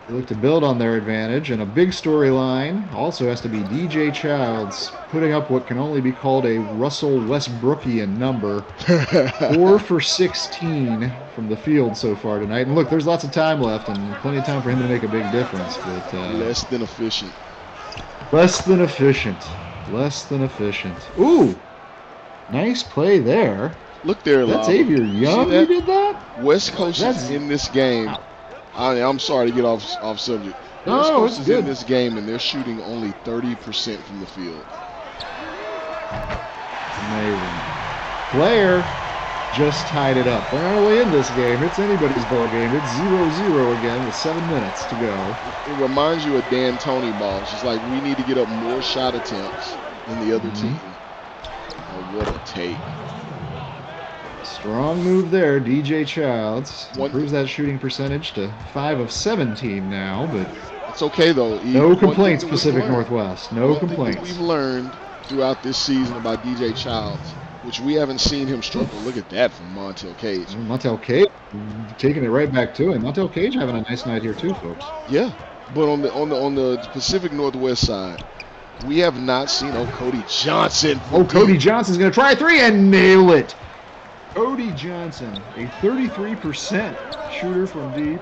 [SPEAKER 2] they look to build on their advantage. And a big storyline also has to be DJ Childs putting up what can only be called a Russell Westbrookian number. 4 for 16 from the field so far tonight. And look, there's lots of time left and plenty of time for him to make a big difference. But
[SPEAKER 3] Less than efficient.
[SPEAKER 2] Less than efficient. Less than efficient. Ooh, nice play there.
[SPEAKER 3] Look there,
[SPEAKER 2] That's
[SPEAKER 3] Lava.
[SPEAKER 2] Xavier Young who did that?
[SPEAKER 3] West Coast is in this game. I'm sorry to get off subject.
[SPEAKER 2] No,
[SPEAKER 3] West Coast
[SPEAKER 2] it's
[SPEAKER 3] is
[SPEAKER 2] good.
[SPEAKER 3] in this game, and they're shooting only 30% from the field.
[SPEAKER 2] Amazing. Blair just tied it up. They're not only in this game, it's anybody's ball game. It's 0-0 again with 7 minutes to go.
[SPEAKER 3] It reminds you of Dan Tony ball. It's just like we need to get up more shot attempts than the other team. Oh, what a take.
[SPEAKER 2] Strong move there, DJ Childs.
[SPEAKER 3] One-
[SPEAKER 2] Improves that shooting percentage to 5 of 17 now, but
[SPEAKER 3] It's okay, though.
[SPEAKER 2] no complaints, Pacific Northwest. No complaints.
[SPEAKER 3] We've learned throughout this season about DJ Childs, which we haven't seen him struggle. Look at that from Montel Cage.
[SPEAKER 2] Montel Cage taking it right back to him. Montel Cage having a nice night here too, folks.
[SPEAKER 3] Yeah, but on the Pacific Northwest side, we have not seen Cody Johnson.
[SPEAKER 2] Cody Johnson's going to try a 3 and nail it. Cody Johnson, a 33% shooter from deep.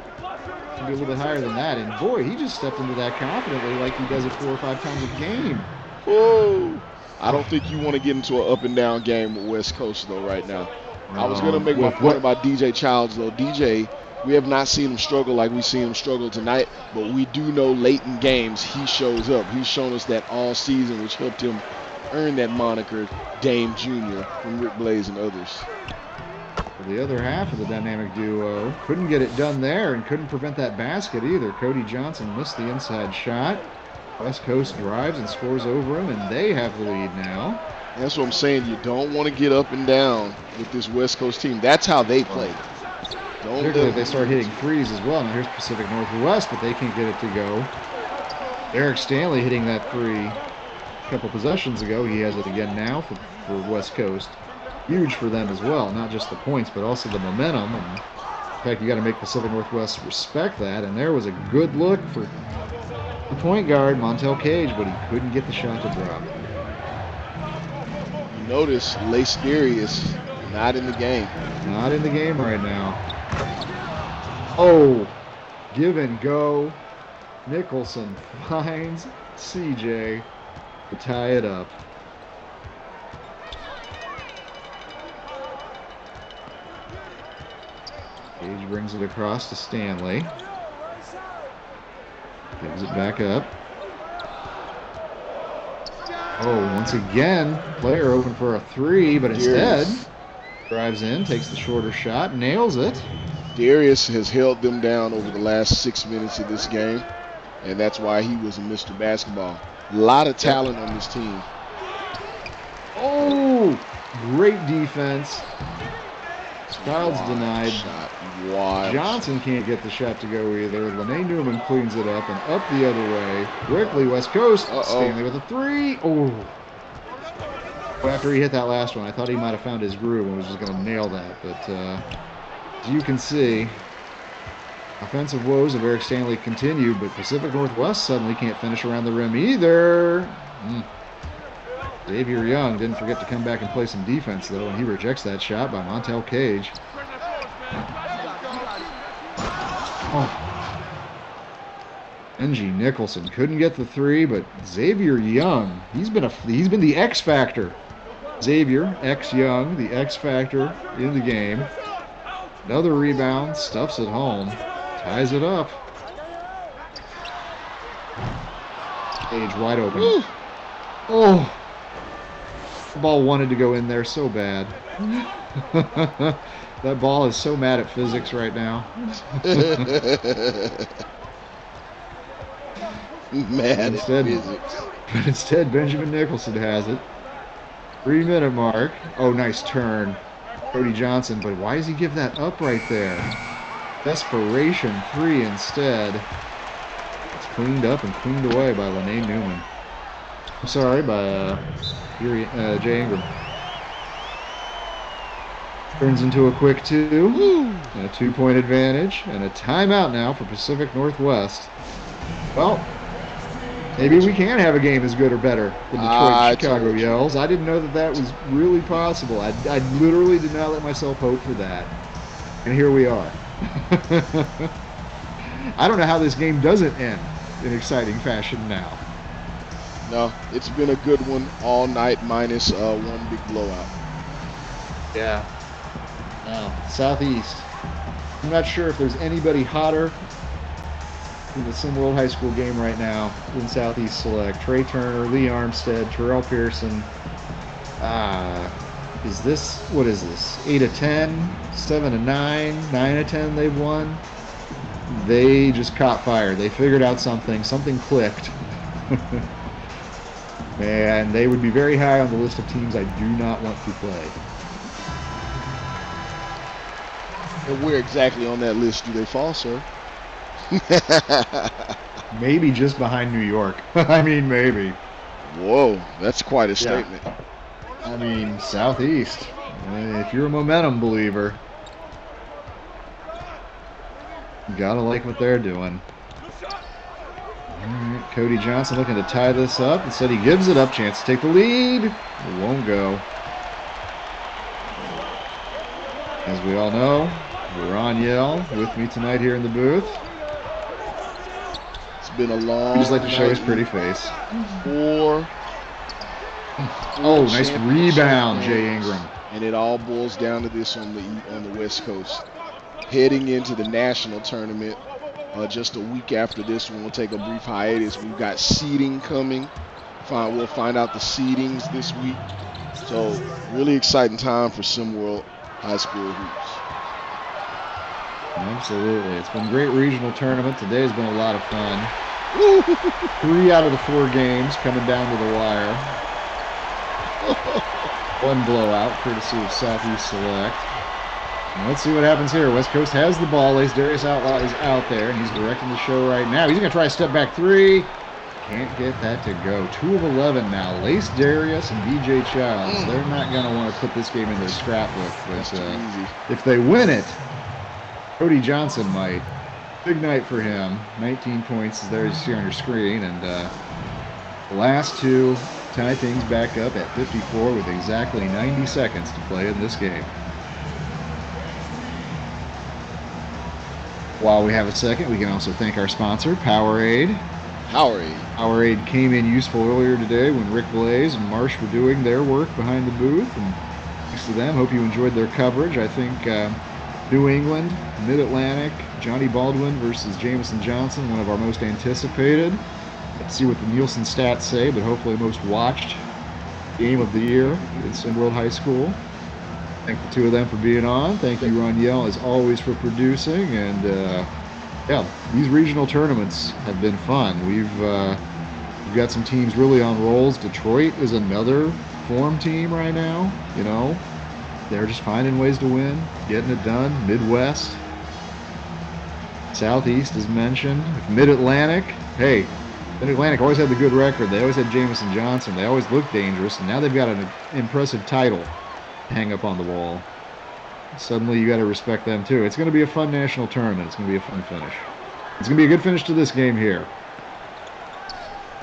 [SPEAKER 2] Should be a little bit higher than that. And boy, he just stepped into that confidently like he does it 4 or 5 times a game.
[SPEAKER 3] Whoa. I don't think you want to get into an up and down game with West Coast, though, right now. I was going to make my point about DJ Childs, though. DJ, we have not seen him struggle like we've seen him struggle tonight, but we do know late in games he shows up. He's shown us that all season, which helped him earn that moniker, Dame Jr., from Rick Blaze and others.
[SPEAKER 2] For the other half of the dynamic duo, couldn't get it done there and couldn't prevent that basket either. Cody Johnson missed the inside shot. West Coast drives and scores over him, and they have the lead now.
[SPEAKER 3] That's what I'm saying. You don't want to get up and down with this West Coast team. That's how they play.
[SPEAKER 2] Particularly if they start hitting threes as well. Now here's Pacific Northwest, but they can't get it to go. Eric Stanley hitting that 3 a couple possessions ago. He has it again now for West Coast. Huge for them as well, not just the points, but also the momentum. And in fact, you got to make Pacific Northwest respect that. And there was a good look for the point guard, Montel Cage, but he couldn't get the shot to drop.
[SPEAKER 3] You notice Lace Deary is not in the game.
[SPEAKER 2] Not in the game right now. Oh, give and go. Nicholson finds CJ to tie it up. Cage brings it across to Stanley. Gives it back up. Oh, once again, player open for a 3, but instead drives in, takes the shorter shot, nails it.
[SPEAKER 3] Darius has held them down over the last 6 minutes of this game, and that's why he was a Mr. Basketball. A lot of talent on this team.
[SPEAKER 2] Oh, great defense. Childs denied.
[SPEAKER 3] Wild.
[SPEAKER 2] Johnson can't get the shot to go either. Lene Newman cleans it up and up the other way. Quickly, West Coast. Stanley with a 3. Oh. After he hit that last one, I thought he might have found his groove and was just going to nail that. But as you can see, offensive woes of Eric Stanley continue, but Pacific Northwest suddenly can't finish around the rim either. Xavier Young didn't forget to come back and play some defense, though, and he rejects that shot by Montel Cage. NG Nicholson couldn't get the 3, but Xavier Young, he's been the X factor. Xavier X Young, the X factor in the game. Another rebound, stuffs it home, ties it up. Cage wide open.
[SPEAKER 3] Woo.
[SPEAKER 2] Oh. The ball wanted to go in there so bad. That ball is so mad at physics right now.
[SPEAKER 3] Mad at physics.
[SPEAKER 2] But instead, Benjamin Nicholson has it. 3-minute mark. Oh, nice turn. Cody Johnson, but why does he give that up right there? Desperation 3 instead. It's cleaned up and cleaned away by Lene Newman. I'm sorry, by Jay Ingram. Turns into a quick 2. And a 2-point advantage. And a timeout now for Pacific Northwest. Well, maybe we can have a game as good or better than Detroit-Chicago Yells. I didn't know that was really possible. I literally did not let myself hope for that. And here we are. I don't know how this game doesn't end in exciting fashion now.
[SPEAKER 3] No, it's been a good one all night minus one big blowout.
[SPEAKER 2] Yeah. Now, Southeast. I'm not sure if there's anybody hotter in the SimWorld High School game right now than Southeast Select. Trey Turner, Lee Armstead, Terrell Pearson. What is this? 8 of 10, 7 of 9, 9 of 10 they've won. They just caught fire. They figured out something. Something clicked. And they would be very high on the list of teams I do not want to play.
[SPEAKER 3] And where exactly on that list do they fall, sir?
[SPEAKER 2] Maybe just behind New York. I mean, maybe.
[SPEAKER 3] Whoa, that's quite a statement.
[SPEAKER 2] I mean, Southeast. If you're a momentum believer, you gotta like what they're doing. All right, Cody Johnson looking to tie this up. Instead, he gives it up. Chance to take the lead. It won't go. As we all know, Ron Yell with me tonight here in the booth.
[SPEAKER 3] It's been a long.
[SPEAKER 2] Just like to show his pretty face.
[SPEAKER 3] Four
[SPEAKER 2] Oh, nice rebound, Jay Ingram.
[SPEAKER 3] And it all boils down to this on the West Coast. Heading into the national tournament, just a week after this one, we'll take a brief hiatus. We've got seeding coming. We'll find out the seedings this week. So, really exciting time for SimWorld High School hoops.
[SPEAKER 2] Absolutely. It's been a great regional tournament. Today's been a lot of fun. 3 out of the 4 games coming down to the wire. 1 blowout, courtesy of Southeast Select. And let's see what happens here. West Coast has the ball. Lace Darius Outlaw is out there, and he's directing the show right now. He's going to try a step back 3. Can't get that to go. 2 of 11 now. Lace Darius and DJ Childs. They're not going to want to put this game in their scrapbook. But if they win it, Cody Johnson might. Big night for him. 19 points is there, as you see on your screen. And the last 2 tie things back up at 54 with exactly 90 seconds to play in this game. While we have a second, we can also thank our sponsor, Powerade. Powerade came in useful earlier today when Rick Blaze and Marsh were doing their work behind the booth. And thanks to them, hope you enjoyed their coverage. I think New England, Mid-Atlantic, Johnny Baldwin versus Jamison Johnson, one of our most anticipated. Let's see what the Nielsen stats say, but hopefully most watched game of the year in SimWorld High School. Thank the 2 of them for being on. Thank you, Ron Yell, as always, for producing. And yeah, these regional tournaments have been fun. We've got some teams really on rolls. Detroit is another form team right now. You know, they're just finding ways to win, getting it done. Midwest, Southeast, as mentioned. Mid-Atlantic, hey, Mid-Atlantic always had the good record. They always had Jamison Johnson. They always looked dangerous, and now they've got an impressive title to hang up on the wall. Suddenly you got to respect them too. It's going to be a fun national tournament. It's going to be a fun finish. It's going to be a good finish to this game here.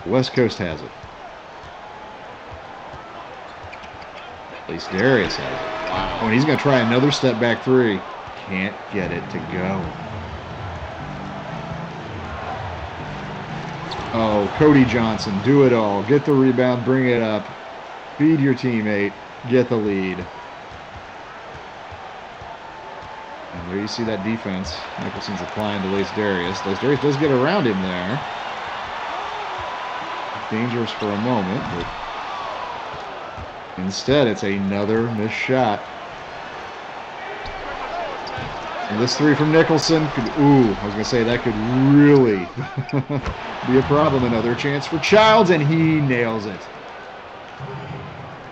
[SPEAKER 2] West Coast has it. At least Darius has it. Wow. Oh, and he's going to try another step back 3. Can't get it to go. Oh, Cody Johnson, do it all. Get the rebound, bring it up. Feed your teammate. Get the lead. And there you see that defense. Nicholson's applying to Lace Darius. Lace Darius does get around him there. Dangerous for a moment, but instead it's another missed shot. And this three from Nicholson could, ooh, I was going to say that could really be a problem. Another chance for Childs, and he nails it.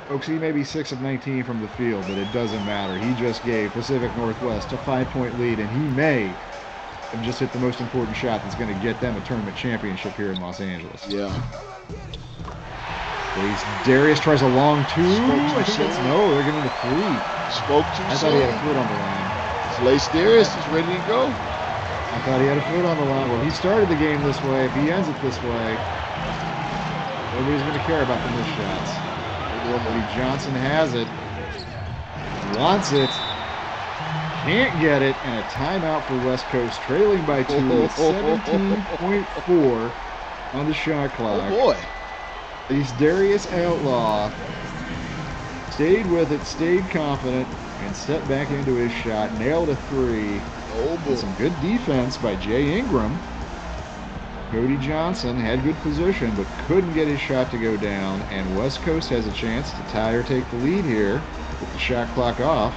[SPEAKER 2] Folks, he may be 6 of 19 from the field, but it doesn't matter. He just gave Pacific Northwest a 5-point lead, and he may have just hit the most important shot that's going to get them a tournament championship here in Los Angeles.
[SPEAKER 3] Yeah.
[SPEAKER 2] Darius tries a long two. I think that's no. They're getting the three.
[SPEAKER 3] Spoke too soon.
[SPEAKER 2] I thought he had a foot on the line.
[SPEAKER 3] It's Lace Darius. He's ready to go.
[SPEAKER 2] I thought he had a foot on the line. Well, he started the game this way. If he ends it this way, nobody's going to care about the missed shots. Cody Johnson has it. Wants it. Can't get it. And a timeout for West Coast, trailing by 2 with 17.4 on the shot clock.
[SPEAKER 3] Oh, boy.
[SPEAKER 2] These Darius Outlaw stayed with it, stayed confident, and stepped back into his shot, nailed a three.
[SPEAKER 3] Oh, boy.
[SPEAKER 2] And some good defense by Jay Ingram. Cody Johnson had good position, but couldn't get his shot to go down, and West Coast has a chance to tie or take the lead here with the shot clock off.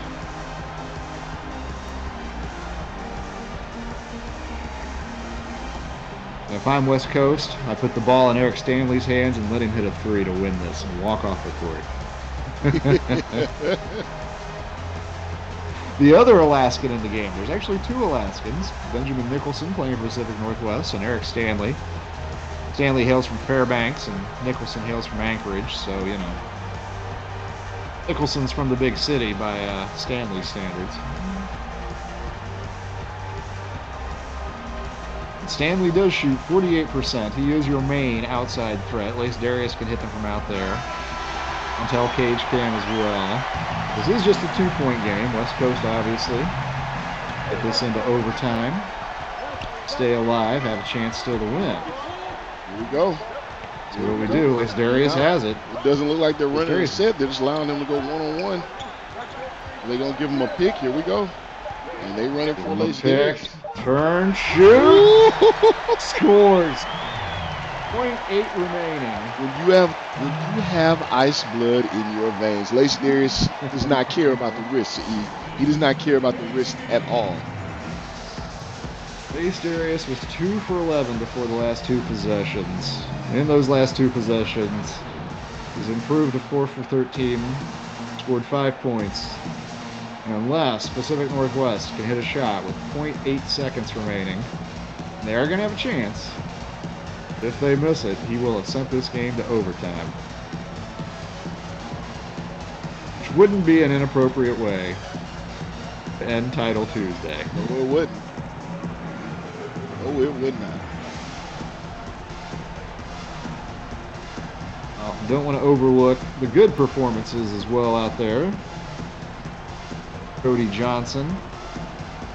[SPEAKER 2] If I'm West Coast, I put the ball in Eric Stanley's hands and let him hit a three to win this and walk off the court. The other Alaskan in the game, there's actually two Alaskans. Benjamin Nicholson playing for Pacific Northwest and Eric Stanley. Stanley hails from Fairbanks and Nicholson hails from Anchorage, so, you know. Nicholson's from the big city by Stanley standards. Stanley does shoot 48%. He is your main outside threat. At least Darius can hit them from out there. Until Cage can as well. This is just a 2-point game. West Coast, obviously. Get this into overtime. Stay alive. Have a chance still to win.
[SPEAKER 3] Here we go.
[SPEAKER 2] So what we do is Darius has it.
[SPEAKER 3] It doesn't look like they're running a set. They're just allowing them to go one-on-one. They're going to give them a pick. Here we go. And they run it for Lace Darius.
[SPEAKER 2] Turn, shoot, scores. 0.8 remaining.
[SPEAKER 3] When you have ice blood in your veins, Lace Darius does not care about the wrist. He does not care about the wrist at all.
[SPEAKER 2] Lace Darius was 2 for 11 before the last two possessions. In those last two possessions, he's improved to 4 for 13, scored 5 points. Unless Pacific Northwest can hit a shot with 0.8 seconds remaining, they are going to have a chance. If they miss it, he will have sent this game to overtime. Which wouldn't be an inappropriate way to end Title Tuesday.
[SPEAKER 3] No, it wouldn't. No, it would not.
[SPEAKER 2] Well, don't want to overlook the good performances as well out there. Cody Johnson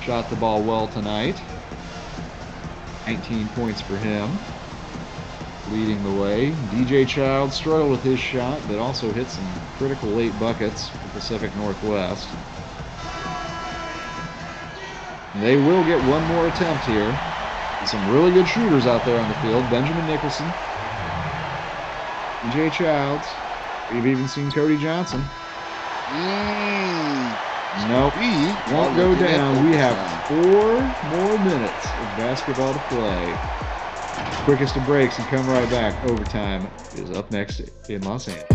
[SPEAKER 2] shot the ball well tonight. 19 points for him. Leading the way. DJ Child struggled with his shot, but also hit some critical late buckets for Pacific Northwest. They will get one more attempt here. Some really good shooters out there on the field. Benjamin Nicholson. DJ Childs. We've even seen Cody Johnson. Nope, won't go down. We have 4 more minutes of basketball to play. Quickest of breaks and come right back. Overtime is up next in Los Angeles.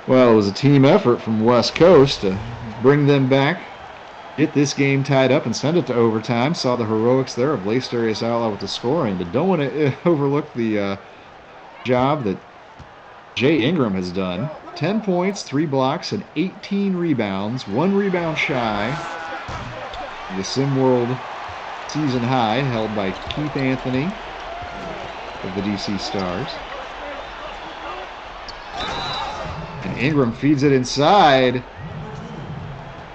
[SPEAKER 2] Well, it was a team effort from West Coast to bring them back, get this game tied up, and send it to overtime. Saw the heroics there of Lace Darius Outlaw with the scoring, but don't want to overlook the job that Jay Ingram has done. 10 points, 3 blocks, and 18 rebounds. 1 rebound shy. The SimWorld season high held by Keith Anthony of the DC Stars. And Ingram feeds it inside.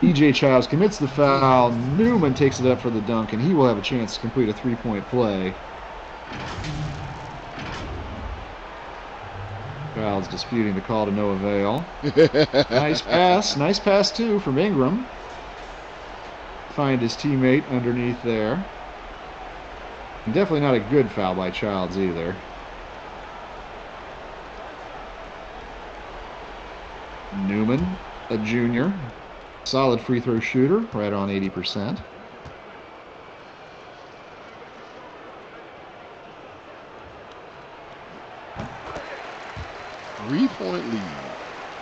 [SPEAKER 2] DJ Childs commits the foul. Newman takes it up for the dunk, and he will have a chance to complete a 3-point play. Childs disputing the call to no avail. Nice pass too from Ingram. Find his teammate underneath there. And definitely not a good foul by Childs either. Newman, a junior, solid free throw shooter, right on 80%.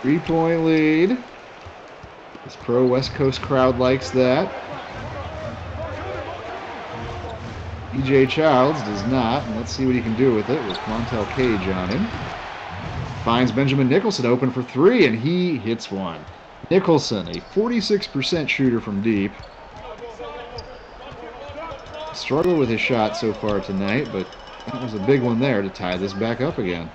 [SPEAKER 2] Three-point lead. This pro West Coast crowd likes that. DJ Childs does not, and let's see what he can do with it with Montel Cage on him. Finds Benjamin Nicholson open for 3, and he hits one. Nicholson, a 46% shooter from deep. Struggled with his shot so far tonight, but that was a big one there to tie this back up again.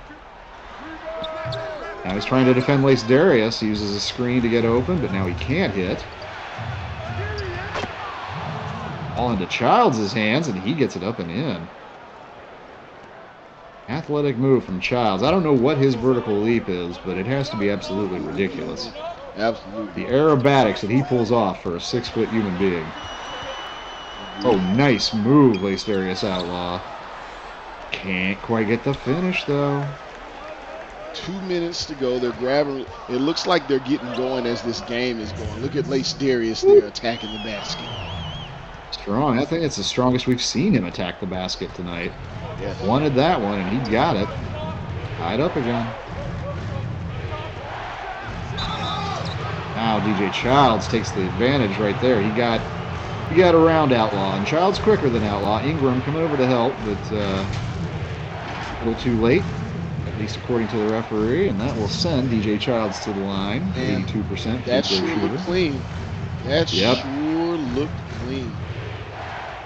[SPEAKER 2] Now he's trying to defend Lace Darius. He uses a screen to get open, but now he can't hit. All into Childs' hands, and he gets it up and in. Athletic move from Childs. I don't know what his vertical leap is, but it has to be absolutely ridiculous.
[SPEAKER 3] Absolutely.
[SPEAKER 2] The aerobatics that he pulls off for a 6-foot human being. Oh, nice move, Lace Darius Outlaw. Can't quite get the finish, though.
[SPEAKER 3] 2 minutes to go. They're grabbing. It looks like they're getting going as this game is going. Look at Lace Darius there attacking the basket.
[SPEAKER 2] Strong. I think it's the strongest we've seen him attack the basket tonight.
[SPEAKER 3] Yes.
[SPEAKER 2] Wanted that one, and he got it. Tied up again. Now DJ Childs takes the advantage right there. He got around Outlaw, and Childs quicker than Outlaw. Ingram coming over to help, but a little too late, at least according to the referee, and that will send DJ Childs to the line. 82%.
[SPEAKER 3] That sure looked clean. That sure looked clean.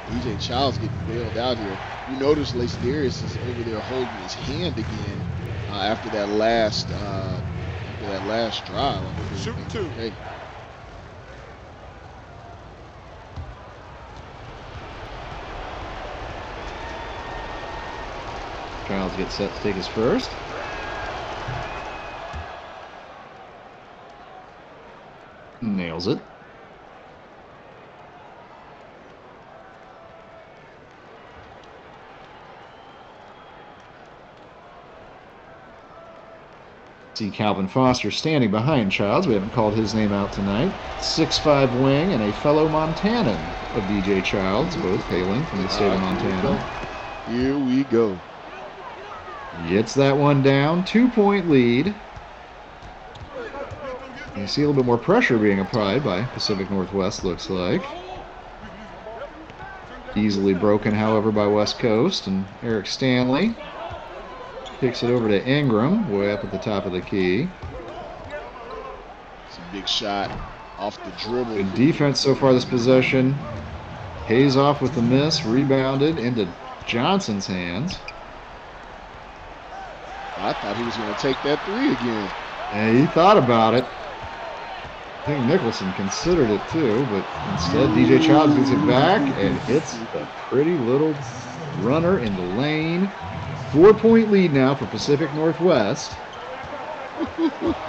[SPEAKER 3] DJ Childs getting bailed out here. You notice Lace Darius is over there holding his hand again after that last drive.
[SPEAKER 1] Shoot two.
[SPEAKER 3] Okay.
[SPEAKER 2] Childs gets set to take his first. Nails it. See Calvin Foster standing behind Childs. We haven't called his name out tonight. 6'5" wing and a fellow Montanan of DJ Childs, both hailing from the state of Montana.
[SPEAKER 3] Here we go.
[SPEAKER 2] Gets that one down. 2-point lead. You see a little bit more pressure being applied by Pacific Northwest, looks like. Easily broken, however, by West Coast, and Eric Stanley kicks it over to Ingram, way up at the top of the key.
[SPEAKER 3] It's a big shot off the dribble.
[SPEAKER 2] Good defense so far this possession. Pays off with the miss, rebounded into Johnson's hands.
[SPEAKER 3] I thought he was going to take that 3 again.
[SPEAKER 2] And he thought about it. I think Nicholson considered it too, but instead DJ Childs gets it back and hits a pretty little runner in the lane. 4-point lead now for Pacific Northwest.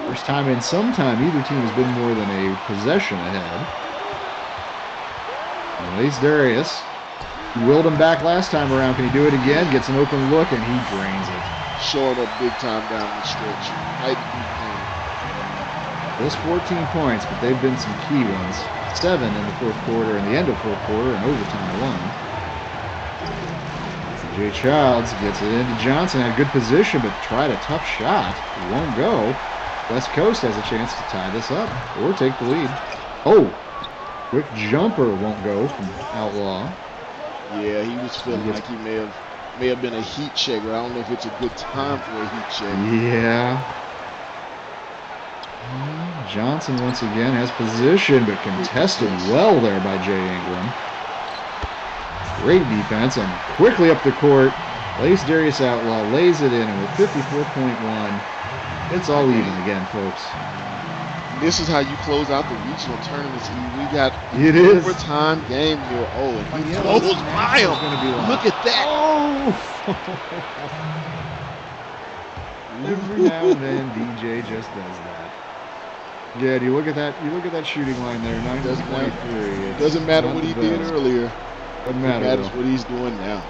[SPEAKER 2] First time in some time either team has been more than a possession ahead. And Lace Darius willed him back last time around. Can he do it again? Gets an open look and he drains it.
[SPEAKER 3] Showing up big time down the stretch. Right.
[SPEAKER 2] Just 14 points, but they've been some key ones. 7 in the fourth quarter and the end of fourth quarter and overtime 1. Jay Childs gets it into Johnson. Had a good position, but tried a tough shot. It won't go. West Coast has a chance to tie this up or take the lead. Oh, quick jumper won't go from Outlaw.
[SPEAKER 3] Yeah, he was feeling like he may have been a heat check, but I don't know if it's a good time for a heat check.
[SPEAKER 2] Yeah. Johnson once again has position, but contested well there by Jay Ingram. Great defense and quickly up the court. Lace Darius Outlaw lays it in, and with 54.1, it's all even again, folks.
[SPEAKER 3] This is how you close out the regional tournaments. We got overtime game here. Oh, and he blows by him. Look at that.
[SPEAKER 2] Oh! Every now and then, DJ just does that. Yeah, do you look at that? You look at that shooting line there. 9-23.
[SPEAKER 3] Doesn't matter what he did earlier.
[SPEAKER 2] Doesn't matter.
[SPEAKER 3] It matters what he's doing now.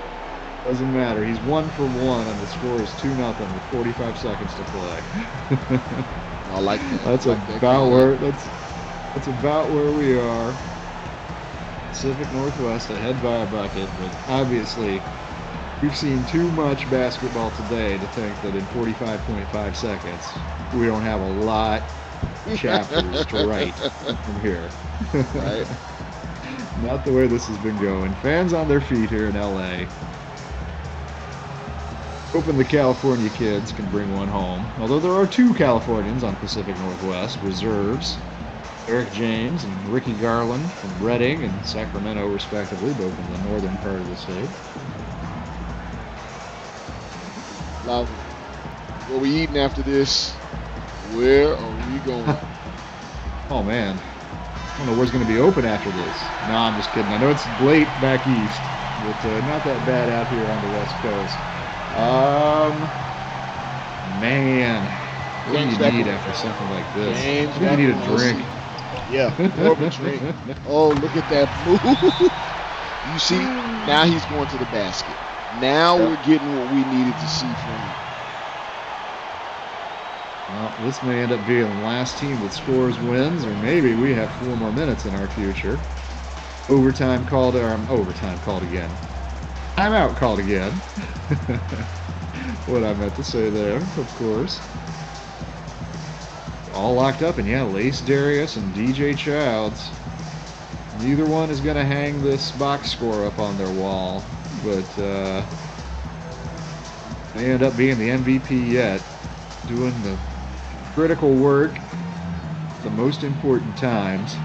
[SPEAKER 2] Doesn't matter. He's 1 for 1, and the score is 2-0 with 45 seconds to play.
[SPEAKER 3] I like that.
[SPEAKER 2] That's about where we are. Pacific Northwest ahead by a bucket, but obviously we've seen too much basketball today to think that in 45.5 seconds we don't have a lot of chapters to write from here.
[SPEAKER 3] Right.
[SPEAKER 2] Not the way this has been going. Fans on their feet here in LA. Hoping the California kids can bring one home. Although there are 2 Californians on Pacific Northwest reserves. Eric James and Ricky Garland from Redding and Sacramento, respectively, both in the northern part of the state.
[SPEAKER 3] Love it. What are we eating after this? Where are we going?
[SPEAKER 2] Oh, man. I don't know where's going to be open after this. No, I'm just kidding. I know it's late back east, but not that bad out here on the West Coast. Man, what do you need after something like this? You need a drink.
[SPEAKER 3] Yeah, more of a drink. Oh, look at that move. You see, now he's going to the basket. Now we're getting what we needed to see from him.
[SPEAKER 2] Well, this may end up being the last team that scores wins, or maybe we have 4 more minutes in our future. Overtime called again. Timeout called again. What I meant to say there, of course. All locked up, and yeah, Lace Darius and DJ Childs. Neither one is going to hang this box score up on their wall, but they end up being the MVP yet, doing the critical work the most important times.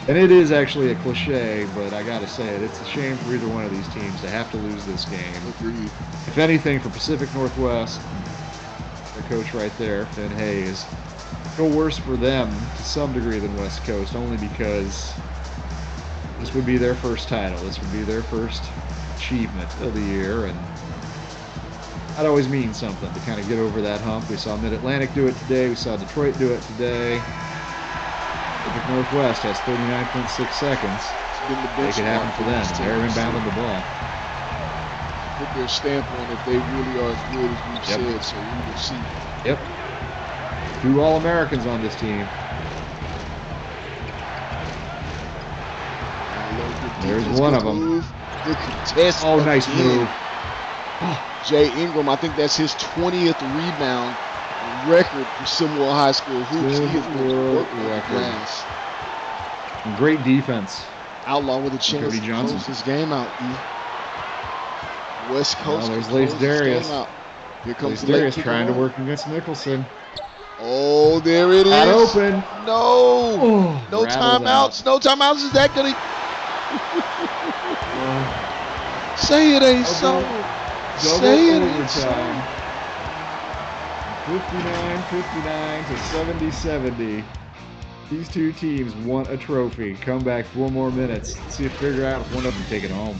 [SPEAKER 2] And it is actually a cliche, but I gotta say it, it's a shame for either one of these teams to have to lose this game.
[SPEAKER 3] Agreed.
[SPEAKER 2] If anything, for Pacific Northwest, the coach right there, Finn Hayes, no worse for them to some degree than West Coast, only because this would be their first title. This would be their first achievement of the year, and that always means something to kind of get over that hump. We saw Mid-Atlantic do it today. We saw Detroit do it today. Pacific Northwest has 39.6 seconds. Make it happen for them. They're inbounding the ball.
[SPEAKER 3] Put their stamp on if they really are as good as we've said, so we will see.
[SPEAKER 2] Yep. 2 All-Americans on this team. There's one of them.
[SPEAKER 3] Good contest.
[SPEAKER 2] Oh, nice move.
[SPEAKER 3] Jay Ingram, I think that's his 20th rebound record for SimWorld High School hoops. He has been working the glass.
[SPEAKER 2] Great defense.
[SPEAKER 3] Outlaw with a chance to close his game out. West Coast.
[SPEAKER 2] Oh, there's Lace Darius.
[SPEAKER 3] Here comes
[SPEAKER 2] Lace Darius trying to work against Nicholson.
[SPEAKER 3] Oh, there it is.
[SPEAKER 2] Not open.
[SPEAKER 3] No. No timeouts. No timeouts. Is that going to... Say it ain't so. Say it ain't so.
[SPEAKER 2] 59-59 to 70-70. These 2 teams want a trophy. Come back 4 more minutes. See if figure out if one of them take it home.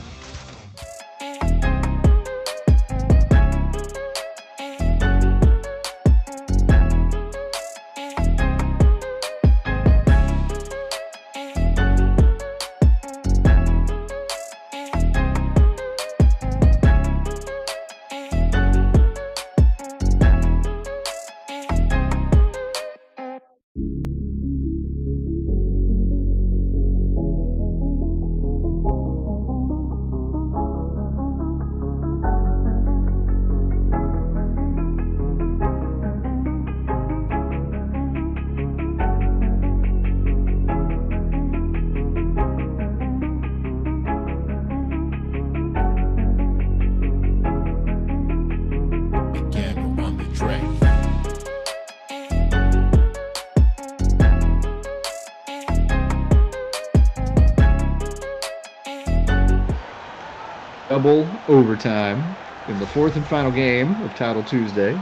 [SPEAKER 2] double overtime in the fourth and final game of Title Tuesday.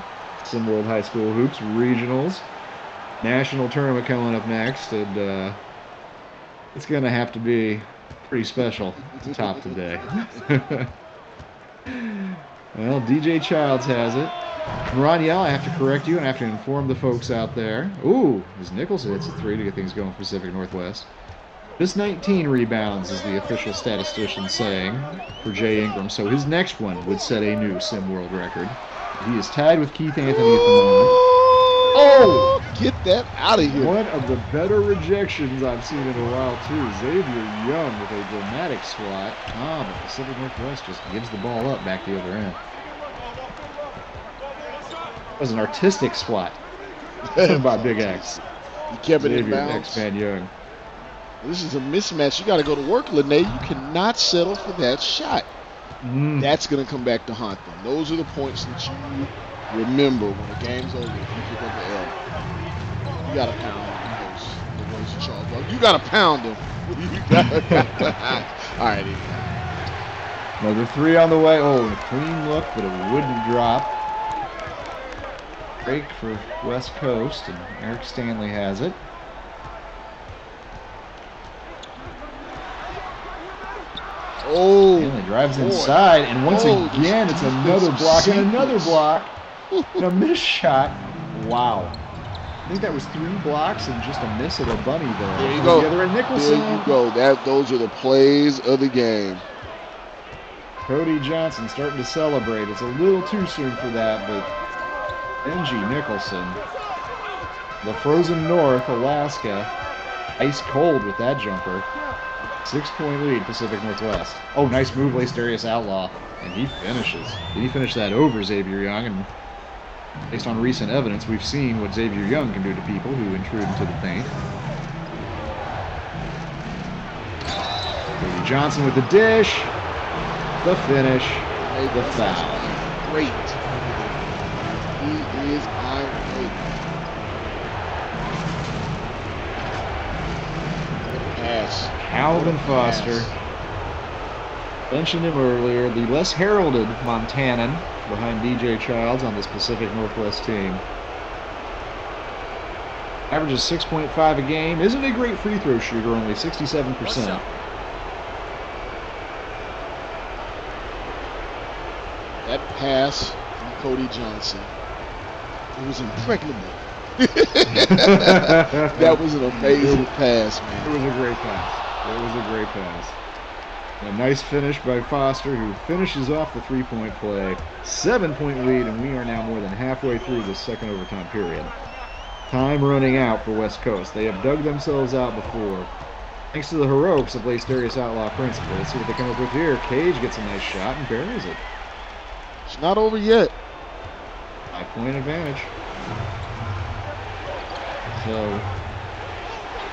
[SPEAKER 2] SimWorld High School Hoops Regionals. National tournament coming up next, and it's going to have to be pretty special to top today. Well, DJ Childs has it. Roniel, I have to correct you and I have to inform the folks out there. Ooh, as Nicholson hits a three to get things going for Pacific Northwest. Just 19 rebounds is the official statistician saying for Jay Ingram, so his next one would set a new SimWorld record. He is tied with Keith Anthony at the moment. Oh!
[SPEAKER 3] Get that out of here.
[SPEAKER 2] One of the better rejections I've seen in a while, too. Xavier Young with a dramatic swat. But Pacific Northwest just gives the ball up back the other end. It was an artistic swat by Big X.
[SPEAKER 3] He kept it in
[SPEAKER 2] Xavier
[SPEAKER 3] bounds.
[SPEAKER 2] X-Man Young.
[SPEAKER 3] This is a mismatch. You got to go to work, Lene. You cannot settle for that shot. That's going to come back to haunt them. Those are the points that you remember when the game's over. If you pick up the L, you got to pound him. The words of Charles Barkley. You got to pound him. All right.
[SPEAKER 2] Another three on the way. Oh, a clean look, but it wouldn't drop. Break for West Coast, and Eric Stanley has it.
[SPEAKER 3] Oh,
[SPEAKER 2] Stanley drives inside, and once again, it's another block and another block. And a missed shot. Wow. I think that was 3 blocks and just a miss at a bunny there.
[SPEAKER 3] There you go.
[SPEAKER 2] The other end, Nicholson.
[SPEAKER 3] There you go. Those are the plays of the game.
[SPEAKER 2] Cody Johnson starting to celebrate. It's a little too soon for that, but Benji Nicholson, the frozen north, Alaska, ice cold with that jumper. 6-point lead, Pacific Northwest. Oh, nice move, Darius Outlaw, and he finishes. Did he finish that over Xavier Young? And based on recent evidence, we've seen what Xavier Young can do to people who intrude into the paint. Cody Johnson with the dish, the finish, the foul.
[SPEAKER 3] Great. He is irate. Pass.
[SPEAKER 2] Calvin Foster. Mentioned him earlier, the less heralded Montanan behind DJ Childs on this Pacific Northwest team. Averages 6.5 a game. Isn't a great free throw shooter, only 67%.
[SPEAKER 3] That pass from Cody Johnson, it was impregnable. That was an amazing pass, man.
[SPEAKER 2] It was a great pass. It was a great pass. A nice finish by Foster, who finishes off the three-point play. 7-point lead, and we are now more than halfway through this second overtime period. Time running out for West Coast. They have dug themselves out before. Thanks to the heroics of Darius Outlaw principle. Let's see what they come up with here. Cage gets a nice shot and buries it.
[SPEAKER 3] It's not over yet.
[SPEAKER 2] 5-point advantage. So,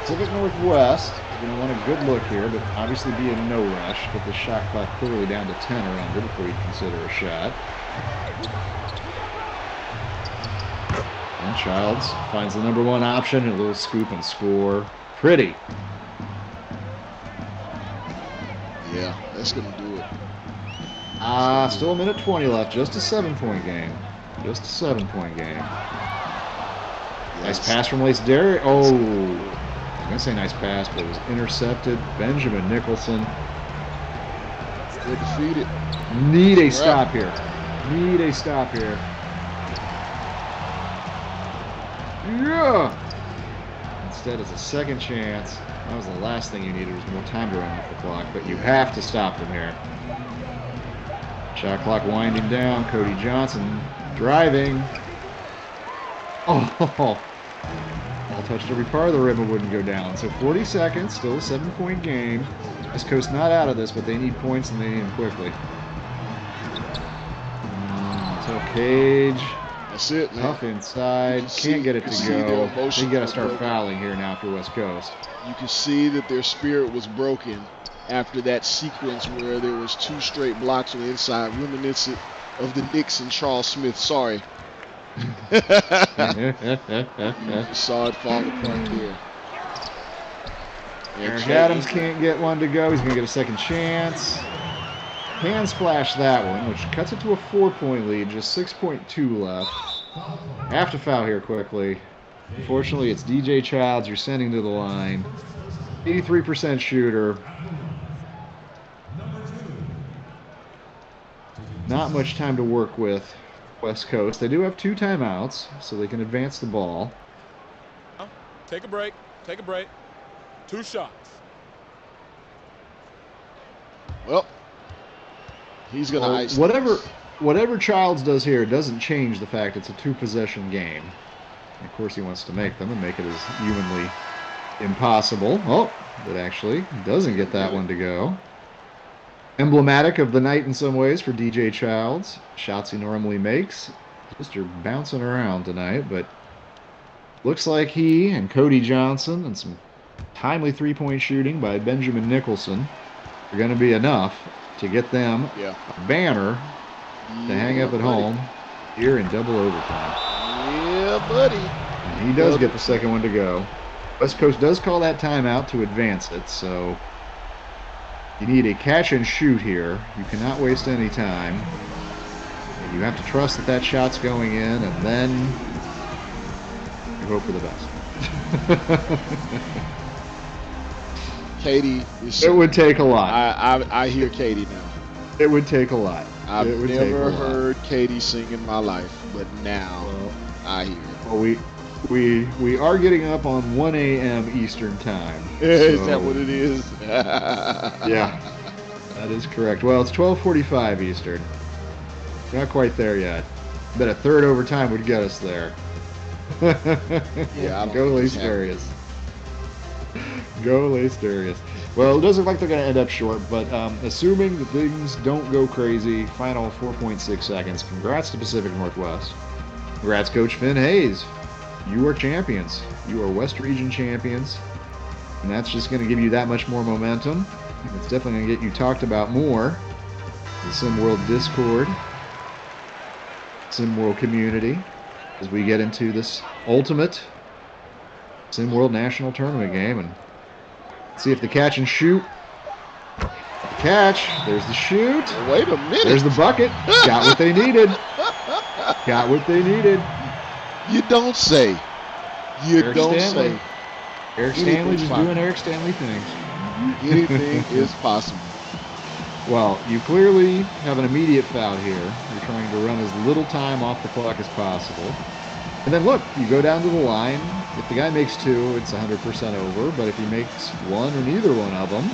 [SPEAKER 2] Pacific Northwest is going to want a good look here, but obviously be in no rush. Get the shot clock clearly down to 10 or under before you consider a shot. And Childs finds the number 1 option, a little scoop and score. Pretty.
[SPEAKER 3] Yeah, that's going to do it.
[SPEAKER 2] Still a minute 20 left. Just a 7-point game. Just a 7-point game. Nice pass from Darius. Oh, I was going to say nice pass, but it was intercepted. Benjamin Nicholson.
[SPEAKER 3] They're defeated.
[SPEAKER 2] Need a stop here. Need a stop here. Yeah. Instead, it's a second chance. That was the last thing you needed. Was more time to run off the clock, but you have to stop them here. Shot clock winding down. Cody Johnson driving. Oh, all touched every part of the rim, it wouldn't go down. So 40 seconds, still a 7-point game. West Coast not out of this, but they need points and they need them quickly. So Cage.
[SPEAKER 3] That's it, man.
[SPEAKER 2] Tough inside. Can't get it to go. They got to start fouling here now for West Coast.
[SPEAKER 3] You can see that their spirit was broken after that sequence where there was 2 straight blocks on the inside, reminiscent of the Knicks and Charles Smith. Sorry. You saw it fall apart there.
[SPEAKER 2] Eric Adams can't get one to go. He's going to get a second chance. Can splash that one, which cuts it to a 4-point lead, just 6.2 left. Have to foul here quickly. Unfortunately, it's DJ Childs you're sending to the line. 83% shooter. Not much time to work with West Coast. They do have 2 timeouts, so they can advance the ball.
[SPEAKER 4] Take a break. Take a break. 2 shots.
[SPEAKER 3] Well, he's going to ice
[SPEAKER 2] whatever Childs does here doesn't change the fact it's a 2-possession game. And of course, he wants to make them and make it as humanly impossible. Oh, but actually doesn't get that one to go. Emblematic of the night in some ways for DJ Childs. Shots he normally makes. Just are bouncing around tonight, but looks like he and Cody Johnson and some timely 3-point shooting by Benjamin Nicholson are going to be enough to get them a banner to hang up at home here in double overtime.
[SPEAKER 3] Yeah, buddy.
[SPEAKER 2] And he does get the second one to go. West Coast does call that timeout to advance it, so you need a catch and shoot here. You cannot waste any time. You have to trust that shot's going in, and then you hope for the best.
[SPEAKER 3] Katie is.
[SPEAKER 2] It would take a lot.
[SPEAKER 3] I hear Katie now.
[SPEAKER 2] It would take a lot.
[SPEAKER 3] I've never heard Katie sing in my life, but now I hear it.
[SPEAKER 2] Well, we are getting up on 1 a.m. Eastern time.
[SPEAKER 3] Is that what it is?
[SPEAKER 2] Yeah, that is correct. Well, it's 12:45 Eastern. Not quite there yet. Bet a third overtime would get us there.
[SPEAKER 3] Yeah,
[SPEAKER 2] Go Lacerius. Go Lacerius. Well, it does look like they're going to end up short, but assuming that things don't go crazy, final 4.6 seconds. Congrats to Pacific Northwest. Congrats, Coach Finn Hayes. You are champions. You are West Region champions. And that's just going to give you that much more momentum. It's definitely going to get you talked about more. The SimWorld Discord, SimWorld community, as we get into this ultimate SimWorld National Tournament game. And see if the catch and shoot. Catch. There's the shoot.
[SPEAKER 3] Wait a minute.
[SPEAKER 2] There's the bucket. Got what they needed. Got what they needed.
[SPEAKER 3] You don't say.
[SPEAKER 2] Eric Stanley. Eric Stanley just doing Eric Stanley things.
[SPEAKER 3] Anything is possible.
[SPEAKER 2] Well, you clearly have an immediate foul here. You're trying to run as little time off the clock as possible. And then look, you go down to the line. If the guy makes 2, it's 100% over. But if he makes 1 or neither one of them,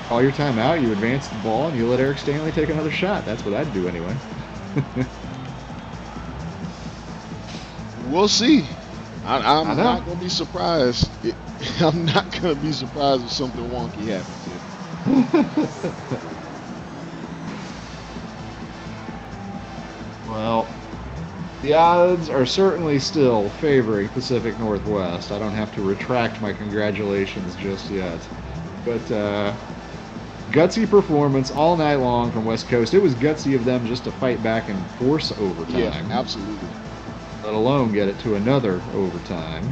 [SPEAKER 2] call your timeout, you advance the ball, and you let Eric Stanley take another shot. That's what I'd do anyway.
[SPEAKER 3] We'll see. I'm not going to be surprised. I'm not going to be surprised if something wonky happens here.
[SPEAKER 2] Well, the odds are certainly still favoring Pacific Northwest. I don't have to retract my congratulations just yet. But gutsy performance all night long from West Coast. It was gutsy of them just to fight back and force overtime.
[SPEAKER 3] Yeah, absolutely.
[SPEAKER 2] Let alone get it to another overtime.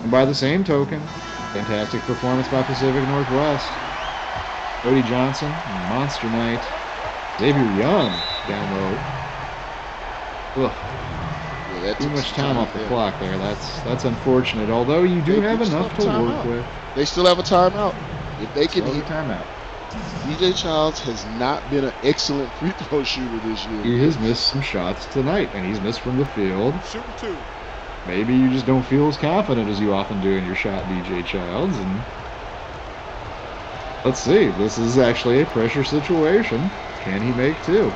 [SPEAKER 2] And by the same token, fantastic performance by Pacific Northwest. Cody Johnson, monster night. Xavier Young down low. Ugh.
[SPEAKER 3] Yeah,
[SPEAKER 2] too much time off the clock there. That's unfortunate. Although you do have enough to work with.
[SPEAKER 3] They still have a timeout. If they can hit
[SPEAKER 2] timeout.
[SPEAKER 3] DJ Childs has not been an excellent free throw shooter this year.
[SPEAKER 2] He has missed some shots tonight, and he's missed from the field.
[SPEAKER 4] Shooting 2.
[SPEAKER 2] Maybe you just don't feel as confident as you often do in your shot, DJ Childs. And let's see. This is actually a pressure situation. Can he make 2?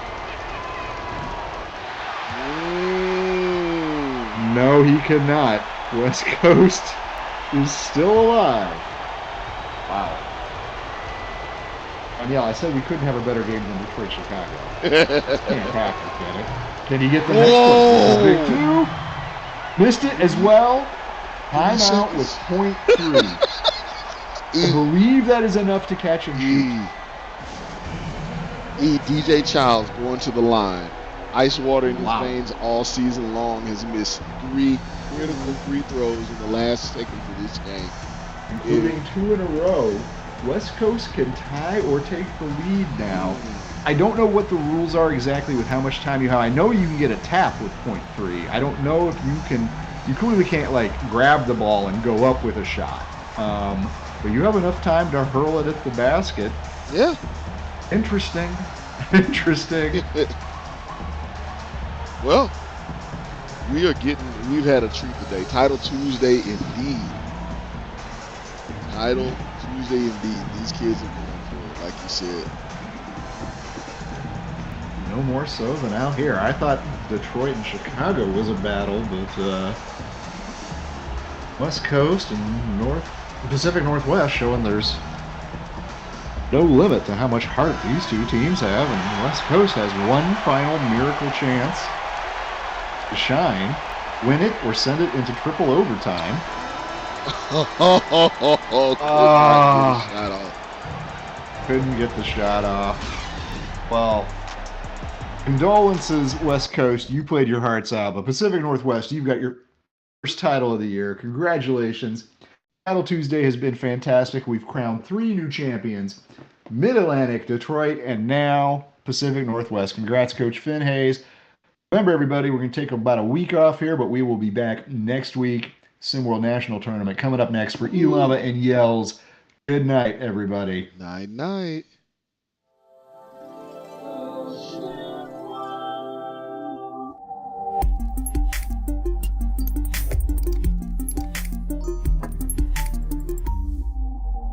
[SPEAKER 2] No, he cannot. West Coast is still alive. Wow. And yeah, I said we couldn't have a better game than Detroit Chicago. Can't happen, can it? Can he get the next one? Big 2. Missed it as well. Timeout with .3. I believe that is enough to catch and shoot.
[SPEAKER 3] DJ Childs going to the line. Ice water in his veins all season long, has missed 3 critical free throws in the last seconds of this game.
[SPEAKER 2] Including 2 in a row West Coast can tie or take the lead now. I don't know what the rules are exactly with how much time you have. I know you can get a tap with .3. I don't know if you can. You clearly can't like grab the ball and go up with a shot. But you have enough time to hurl it at the basket.
[SPEAKER 3] Yeah.
[SPEAKER 2] Interesting. Interesting.
[SPEAKER 3] Well, we've had a treat today. Title Tuesday indeed. Title Tuesday indeed. These kids are going for it, like you said.
[SPEAKER 2] No more so than out here. I thought Detroit and Chicago was a battle, but West Coast and Pacific Northwest showing there's no limit to how much heart these two teams have, and West Coast has one final miracle chance to shine, win it, or send it into triple overtime. Couldn't get the shot off. Well, condolences, West Coast. You played your hearts out, but Pacific Northwest, you've got your first title of the year. Congratulations. Title Tuesday has been fantastic. We've crowned 3 new champions, Mid-Atlantic, Detroit, and now Pacific Northwest. Congrats, Coach Finn Hayes. Remember, everybody, we're going to take about a week off here, but we will be back next week. SimWorld National Tournament coming up next for Elava and Yells. Good night, everybody.
[SPEAKER 3] Night, night.